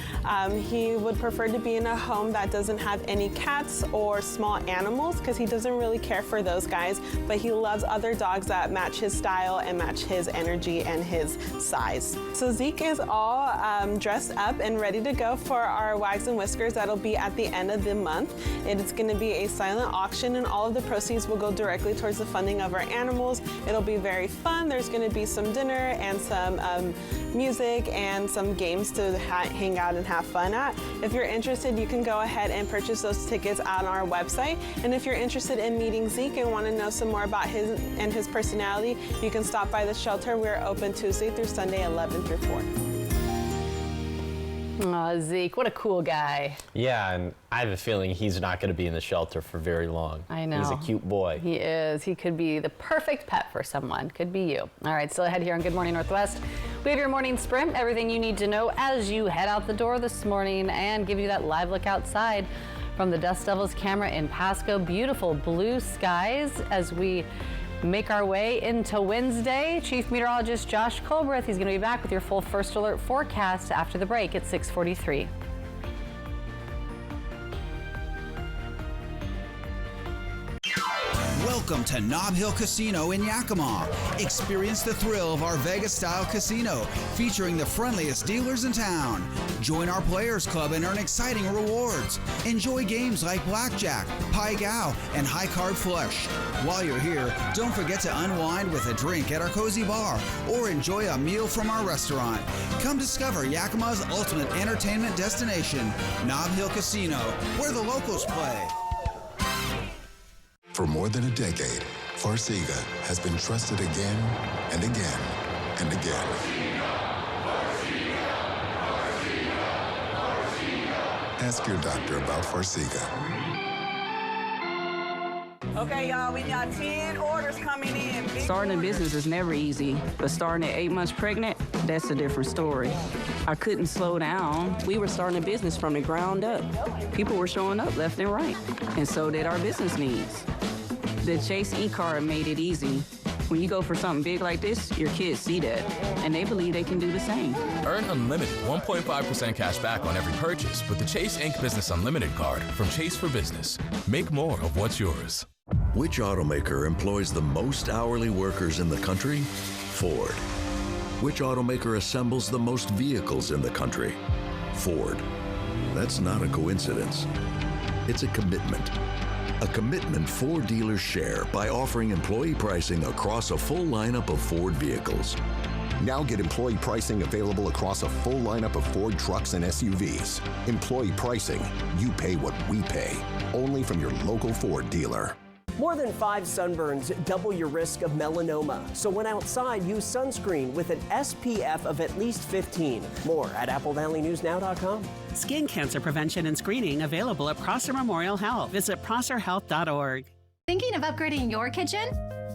[SPEAKER 6] He would prefer to be in a home that doesn't have any cats or small animals because he doesn't really care for those guys, but he loves other dogs that match his style and match his energy and his size. So Zeke is all dressed up and ready to go for our Wags and Whiskers that'll be at the end of the month. It is going to be a silent auction and all of the proceeds will go directly towards the funding of our animals. It'll be very fun. There's going to be some dinner and some music and some games to hang out and have fun at. If you're interested, you can go ahead and purchase those tickets on our website. And if you're interested in meeting Zeke and want to know some more about his personality, you can stop by the shelter. We're open Tuesday through Sunday, 11 through 4.
[SPEAKER 3] Aw, Zeke, what a cool guy.
[SPEAKER 2] Yeah, and I have a feeling he's not going to be in the shelter for very long.
[SPEAKER 3] I know.
[SPEAKER 2] He's a cute boy.
[SPEAKER 3] He is. He could be the perfect pet for someone. Could be you. All right, still ahead here on Good Morning Northwest. We have your morning sprint, everything you need to know as you head out the door this morning, and give you that live look outside from the Dust Devils camera in Pasco. Beautiful blue skies as we make our way into Wednesday. Chief Meteorologist Josh Colbreth, he's going to be back with your full first alert forecast after the break at 6:43.
[SPEAKER 8] Welcome to Nob Hill Casino in Yakima. Experience the thrill of our Vegas-style casino featuring the friendliest dealers in town. Join our Players Club and earn exciting rewards. Enjoy games like Blackjack, Pai Gow, and High Card Flush. While you're here, don't forget to unwind with a drink at our cozy bar or enjoy a meal from our restaurant. Come discover Yakima's ultimate entertainment destination, Nob Hill Casino, where the locals play.
[SPEAKER 9] For more than a decade, Farxiga has been trusted again and again and again. Ask your doctor about Farxiga.
[SPEAKER 11] Okay, y'all, we got 10 orders coming in.
[SPEAKER 12] Starting a business is never easy, but starting at 8 months pregnant, that's a different story. I couldn't slow down. We were starting a business from the ground up. People were showing up left and right, and so did our business needs. The Chase e-card made it easy. When you go for something big like this, your kids see that, and they believe they can do the same.
[SPEAKER 20] Earn unlimited 1.5% cash back on every purchase with the Chase Ink Business Unlimited card from Chase for Business. Make more of what's yours.
[SPEAKER 4] Which automaker employs the most hourly workers in the country? Ford. Which automaker assembles the most vehicles in the country? Ford. That's not a coincidence. It's a commitment. A commitment Ford dealers share by offering employee pricing across a full lineup of Ford vehicles.
[SPEAKER 7] Now get employee pricing available across a full lineup of Ford trucks and SUVs. Employee pricing, you pay what we pay. Only from your local Ford dealer.
[SPEAKER 25] More than 5 sunburns double your risk of melanoma. So when outside, use sunscreen with an SPF of at least 15. More at AppleValleyNewsNow.com.
[SPEAKER 13] Skin cancer prevention and screening available at Prosser Memorial Health. Visit prosserhealth.org.
[SPEAKER 14] Thinking of upgrading your kitchen?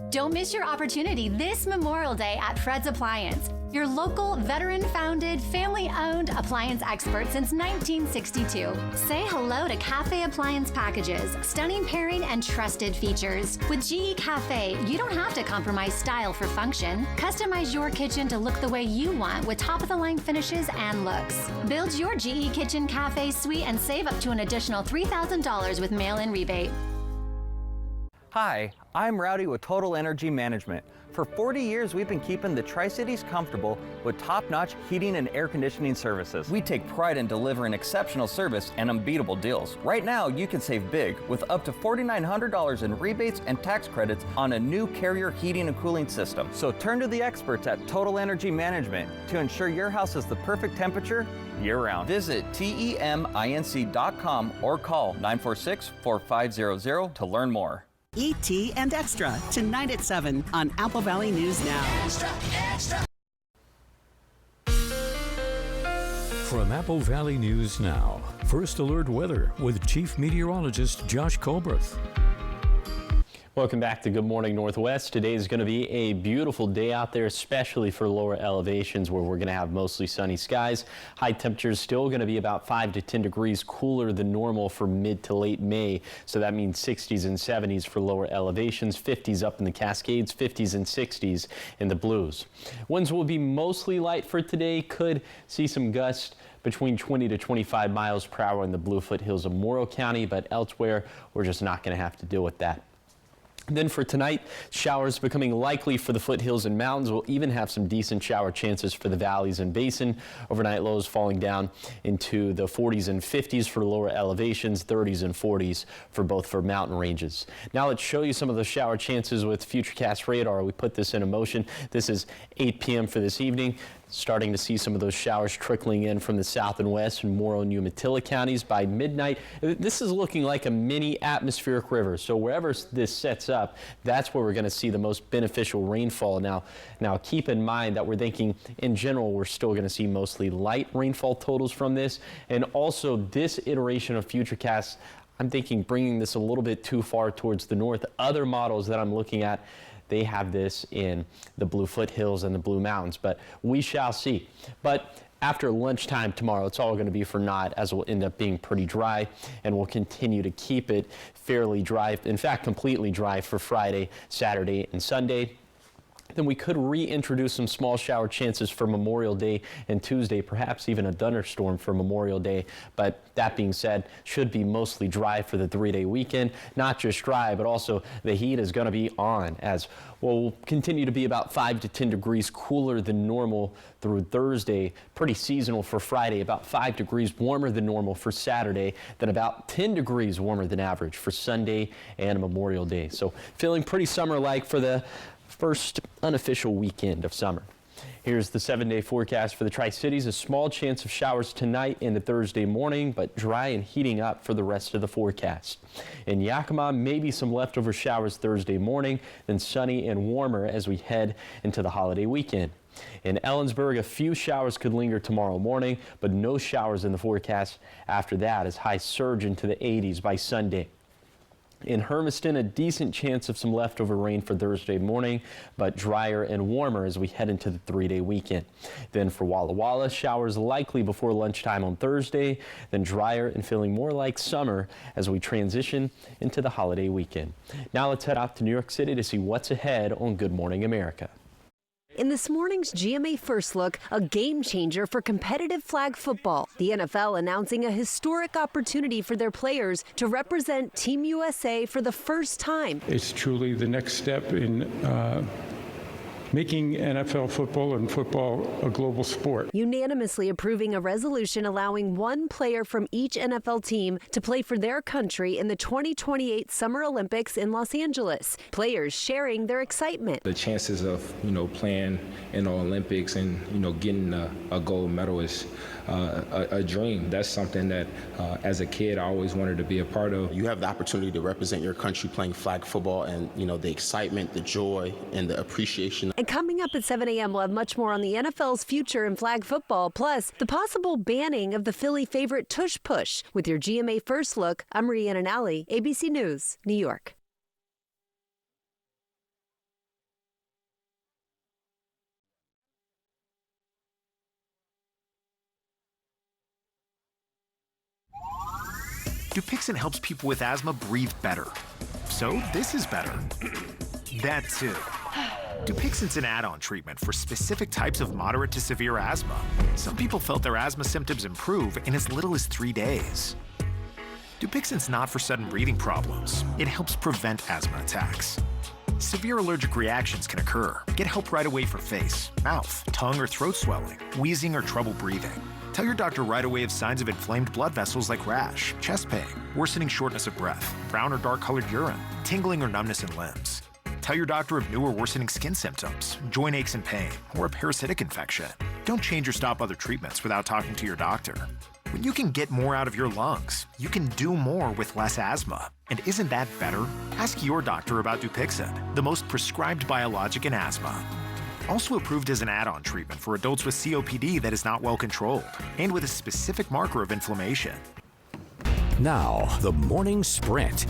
[SPEAKER 14] Don't miss your opportunity this Memorial Day at Fred's Appliance, your local veteran-founded, family-owned appliance expert since 1962. Say hello to Cafe Appliance Packages, stunning pairing and trusted features. With GE Cafe, you don't have to compromise style for function. Customize your kitchen to look the way you want with top-of-the-line finishes and looks. Build your GE Kitchen Cafe suite and save up to an additional $3,000 with mail-in rebate.
[SPEAKER 15] Hi, I'm Rowdy with Total Energy Management. For 40 years, we've been keeping the Tri-Cities comfortable with top-notch heating and air conditioning services. We take pride in delivering exceptional service and unbeatable deals. Right now, you can save big with up to $4,900 in rebates and tax credits on a new Carrier heating and cooling system. So turn to the experts at Total Energy Management to ensure your house is the perfect temperature year-round. Visit TEMINC.com or call 946-4500 to learn more.
[SPEAKER 13] E.T. and Extra, tonight at 7 on Apple Valley News Now.
[SPEAKER 1] Extra, extra. From Apple Valley News Now, First Alert Weather with Chief Meteorologist Josh Colbreth.
[SPEAKER 2] Welcome back to Good Morning Northwest. Today is going to be a beautiful day out there, especially for lower elevations where we're going to have mostly sunny skies. High temperatures still going to be about 5 to 10 degrees cooler than normal for mid to late May. So that means 60s and 70s for lower elevations, 50s up in the Cascades, 50s and 60s in the Blues. Winds will be mostly light for today. Could see some gusts between 20 to 25 miles per hour in the Blue Foothills of Morrow County, but elsewhere we're just not going to have to deal with that. Then for tonight, showers becoming likely for the foothills and mountains. We'll even have some decent shower chances for the valleys and basin. Overnight lows falling down into the 40s and 50s for lower elevations, 30s and 40s for mountain ranges. Now let's show you some of the shower chances with Futurecast radar. We put this into motion. This is 8 p.m. for this evening. Starting to see some of those showers trickling in from the south and west in Morrow and Umatilla counties by midnight. This is looking like a mini atmospheric river. So wherever this sets up, that's where we're going to see the most beneficial rainfall. Now keep in mind that we're thinking in general we're still going to see mostly light rainfall totals from this. And also this iteration of Futurecast, I'm thinking bringing this a little bit too far towards the north. Other models that I'm looking at, they have this in the Blue Foothills and the Blue Mountains, but we shall see. But after lunchtime tomorrow, it's all going to be for naught, as will end up being pretty dry, and we'll continue to keep it fairly dry, in fact, completely dry for Friday, Saturday, and Sunday. Then we could reintroduce some small shower chances for Memorial Day and Tuesday, perhaps even a thunderstorm for Memorial Day. But that being said, should be mostly dry for the 3-day weekend. Not just dry, but also the heat is going to be on, as we'll continue to be about 5 to 10 degrees cooler than normal through Thursday. Pretty seasonal for Friday, about 5 degrees warmer than normal for Saturday, then about 10 degrees warmer than average for Sunday and Memorial Day. So feeling pretty summer-like for the first unofficial weekend of summer. Here's the 7-day forecast for the Tri-Cities. A small chance of showers tonight into Thursday morning, but dry and heating up for the rest of the forecast. In Yakima, maybe some leftover showers Thursday morning, then sunny and warmer as we head into the holiday weekend. In Ellensburg, a few showers could linger tomorrow morning, but no showers in the forecast after that as highs surge into the 80s by Sunday. In Hermiston, a decent chance of some leftover rain for Thursday morning, but drier and warmer as we head into the 3-day weekend. Then for Walla Walla, showers likely before lunchtime on Thursday, then drier and feeling more like summer as we transition into the holiday weekend. Now let's head out to New York City to see what's ahead on Good Morning America.
[SPEAKER 5] In this morning's GMA First Look, a game changer for competitive flag football. The NFL announcing a historic opportunity for their players to represent Team USA for the first time.
[SPEAKER 10] It's truly the next step in making NFL football and football a global sport.
[SPEAKER 5] Unanimously approving a resolution allowing one player from each NFL team to play for their country in the 2028 Summer Olympics in Los Angeles. Players sharing their excitement.
[SPEAKER 16] The chances of, playing in the Olympics and, getting a gold medal is a dream. That's something that as a kid I always wanted to be a part of.
[SPEAKER 17] You have the opportunity to represent your country playing flag football, and the excitement, the joy, and the appreciation.
[SPEAKER 5] And coming up at 7 a.m. we'll have much more on the NFL's future in flag football, plus the possible banning of the Philly favorite tush push. With your GMA First Look, I'm Rhiannon Alley, ABC News, New York.
[SPEAKER 18] Dupixent helps people with asthma breathe better. So this is better. That too. Dupixent's an add-on treatment for specific types of moderate to severe asthma. Some people felt their asthma symptoms improve in as little as 3 days. Dupixent's not for sudden breathing problems. It helps prevent asthma attacks. Severe allergic reactions can occur. Get help right away for face, mouth, tongue or throat swelling, wheezing or trouble breathing. Tell your doctor right away of signs of inflamed blood vessels like rash, chest pain, worsening shortness of breath, brown or dark colored urine, tingling or numbness in limbs. Tell your doctor of new or worsening skin symptoms, joint aches and pain, or a parasitic infection. Don't change or stop other treatments without talking to your doctor. When you can get more out of your lungs, you can do more with less asthma. And isn't that better? Ask your doctor about Dupixent, the most prescribed biologic in asthma. Also approved as an add-on treatment for adults with COPD that is not well controlled and with a specific marker of inflammation.
[SPEAKER 26] Now, the morning sprint.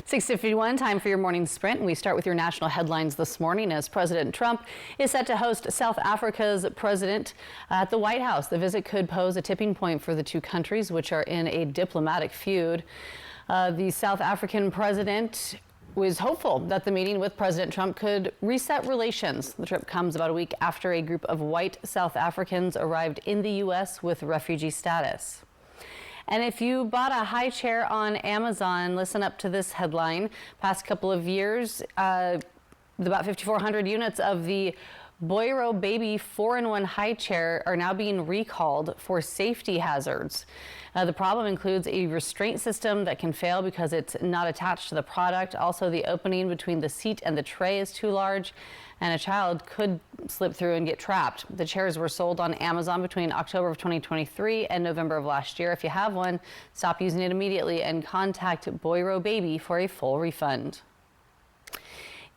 [SPEAKER 3] 6:51, time for your morning sprint. We start with your national headlines this morning as President Trump is set to host South Africa's president at the White House. The visit could pose a tipping point for the two countries, which are in a diplomatic feud. The South African president was hopeful that the meeting with President Trump could reset relations. The trip comes about a week after a group of white South Africans arrived in the U.S. with refugee status. And if you bought a high chair on Amazon, listen up to this headline. Past couple of years, about 5,400 units of the Boiro Baby 4-in-1 high chair are now being recalled for safety hazards. The problem includes a restraint system that can fail because it's not attached to the product. Also, the opening between the seat and the tray is too large, and a child could slip through and get trapped. The chairs were sold on Amazon between October of 2023 and November of last year. If you have one, stop using it immediately and contact Boiro Baby for a full refund.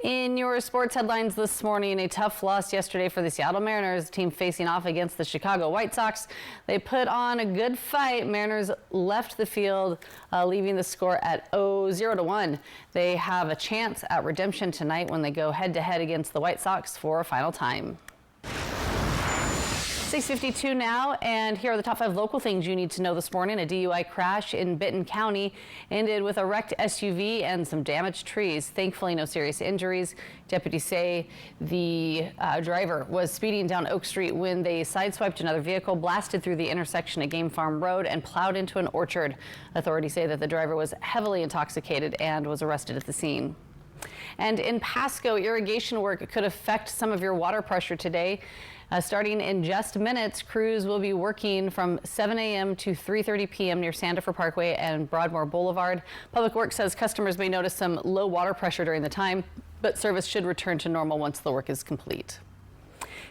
[SPEAKER 3] In your sports headlines this morning, a tough loss yesterday for the Seattle Mariners, team facing off against the Chicago White Sox. They put on a good fight. Mariners left the field, leaving the score at 0-1. They have a chance at redemption tonight when they go head-to-head against the White Sox for a final time. 6:52 now, and here are the top 5 local things you need to know this morning. A DUI crash in Benton County ended with a wrecked SUV and some damaged trees. Thankfully, no serious injuries. Deputies say the driver was speeding down Oak Street when they sideswiped another vehicle, blasted through the intersection at Game Farm Road, and plowed into an orchard. Authorities say that the driver was heavily intoxicated and was arrested at the scene. And in Pasco, irrigation work could affect some of your water pressure today. Starting in just minutes, crews will be working from 7 a.m. to 3:30 p.m. near Sandifer Parkway and Broadmoor Boulevard. Public Works says customers may notice some low water pressure during the time, but service should return to normal once the work is complete.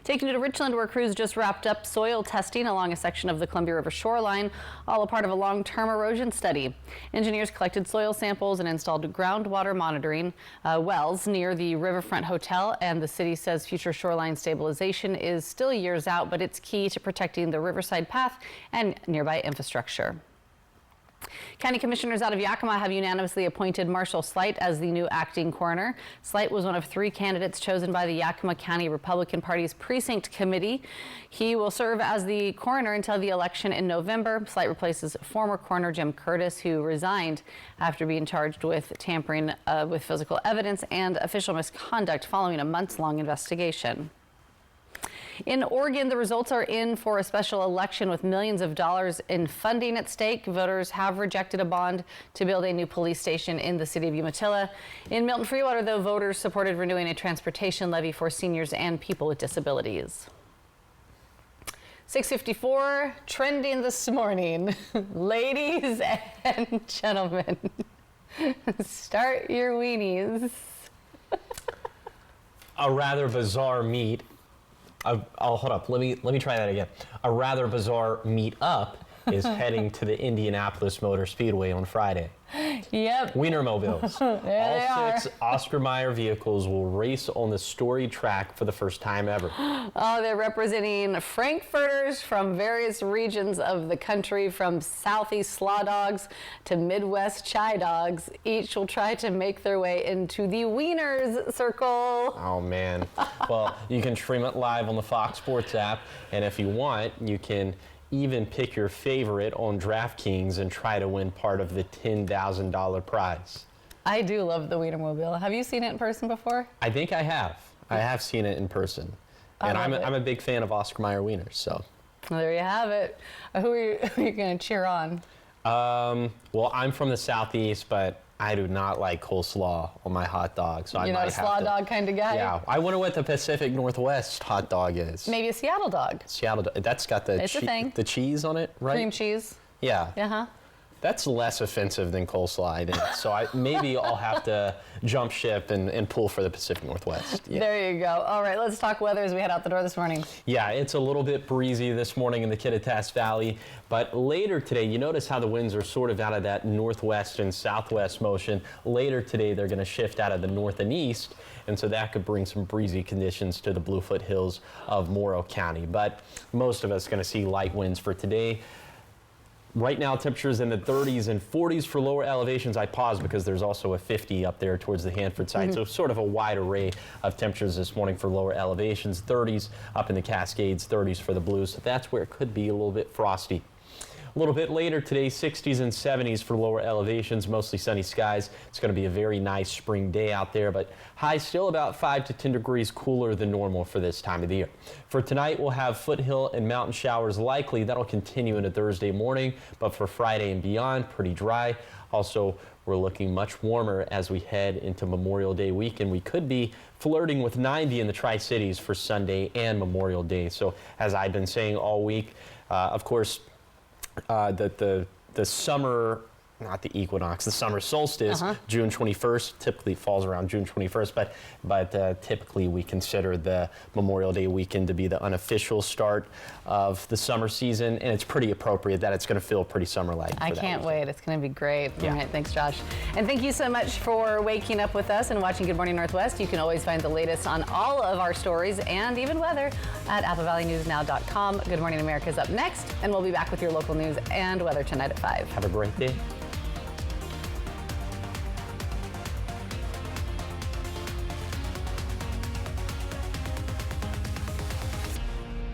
[SPEAKER 3] Taking you to Richland, where crews just wrapped up soil testing along a section of the Columbia River shoreline, all a part of a long-term erosion study. Engineers collected soil samples and installed groundwater monitoring wells near the Riverfront Hotel, and the city says future shoreline stabilization is still years out, but it's key to protecting the riverside path and nearby infrastructure. County commissioners out of Yakima have unanimously appointed Marshall Slight as the new acting coroner. Slight was one of 3 candidates chosen by the Yakima County Republican Party's precinct committee. He will serve as the coroner until the election in November. Slight replaces former coroner Jim Curtis, who resigned after being charged with tampering with physical evidence and official misconduct following a months-long investigation. In Oregon, the results are in for a special election with millions of dollars in funding at stake. Voters have rejected a bond to build a new police station in the city of Umatilla. In Milton Freewater, though, voters supported renewing a transportation levy for seniors and people with disabilities. 6:54, trending this morning. Ladies and gentlemen, start your weenies.
[SPEAKER 2] A rather bizarre meet. Hold up. Let me try that again. A rather bizarre meet-up is heading to the Indianapolis Motor Speedway on Friday.
[SPEAKER 3] Yep.
[SPEAKER 2] Wienermobiles.
[SPEAKER 3] All
[SPEAKER 2] 6 Oscar Mayer vehicles will race on the storied track for the first time ever.
[SPEAKER 3] Oh, they're representing Frankfurters from various regions of the country, from Southeast Slaw Dogs to Midwest Chai Dogs. Each will try to make their way into the Wieners Circle.
[SPEAKER 2] Oh, man. Well, you can stream it live on the Fox Sports app, and if you want, you can even pick your favorite on DraftKings and try to win part of the $10,000 prize.
[SPEAKER 3] I do love the Wienermobile. Have you seen it in person before?
[SPEAKER 2] I think I have. I have seen it in person. And I'm a big fan of Oscar Mayer wieners, so.
[SPEAKER 3] Well, there you have it. Who are you going to cheer on?
[SPEAKER 2] Well, I'm from the Southeast, but I do not like coleslaw on my hot dog. So
[SPEAKER 3] You're not a slaw dog kind of guy?
[SPEAKER 2] Yeah, I wonder what the Pacific Northwest hot dog is.
[SPEAKER 3] Maybe a Seattle dog.
[SPEAKER 2] Seattle dog. That's got the cheese on it, right?
[SPEAKER 3] Cream cheese.
[SPEAKER 2] Yeah.
[SPEAKER 3] Uh-huh.
[SPEAKER 2] That's less offensive than coleslaw, I think. So maybe I'll have to jump ship and pull for the Pacific Northwest. Yeah.
[SPEAKER 3] There you go. All right, let's talk weather as we head out the door this morning.
[SPEAKER 2] Yeah, it's a little bit breezy this morning in the Kittitas Valley, but later today, you notice how the winds are sort of out of that northwest and southwest motion. Later today, they're going to shift out of the north and east, and so that could bring some breezy conditions to the Bluefoot Hills of Morrow County. But most of us are going to see light winds for today. Right now, temperatures in the 30s and 40s for lower elevations. I paused because there's also a 50 up there towards the Hanford side. So sort of a wide array of temperatures this morning for lower elevations. 30s up in the Cascades, 30s for the Blues. So that's where it could be a little bit frosty. A little bit later today, 60s and 70s for lower elevations, mostly sunny skies. It's going to be a very nice spring day out there, but highs still about 5 to 10 degrees cooler than normal for this time of the year. For tonight, we'll have foothill and mountain showers likely. That'll continue into Thursday morning, but for Friday and beyond, pretty dry. Also, we're looking much warmer as we head into Memorial Day weekend. We could be flirting with 90 in the Tri-Cities for Sunday and Memorial Day. So as I've been saying all week, of course, the summer, not the equinox, the summer solstice, June 21st, typically falls around June 21st, but typically we consider the Memorial Day weekend to be the unofficial start of the summer season, and it's pretty appropriate that it's going to feel pretty summer-like.
[SPEAKER 3] I can't wait. It's going to be great.
[SPEAKER 2] Yeah.
[SPEAKER 3] All right, thanks, Josh. And thank you so much for waking up with us and watching Good Morning Northwest. You can always find the latest on all of our stories and even weather at AppleValleyNewsNow.com. Good Morning America is up next, and we'll be back with your local news and weather tonight at 5.
[SPEAKER 2] Have a great day.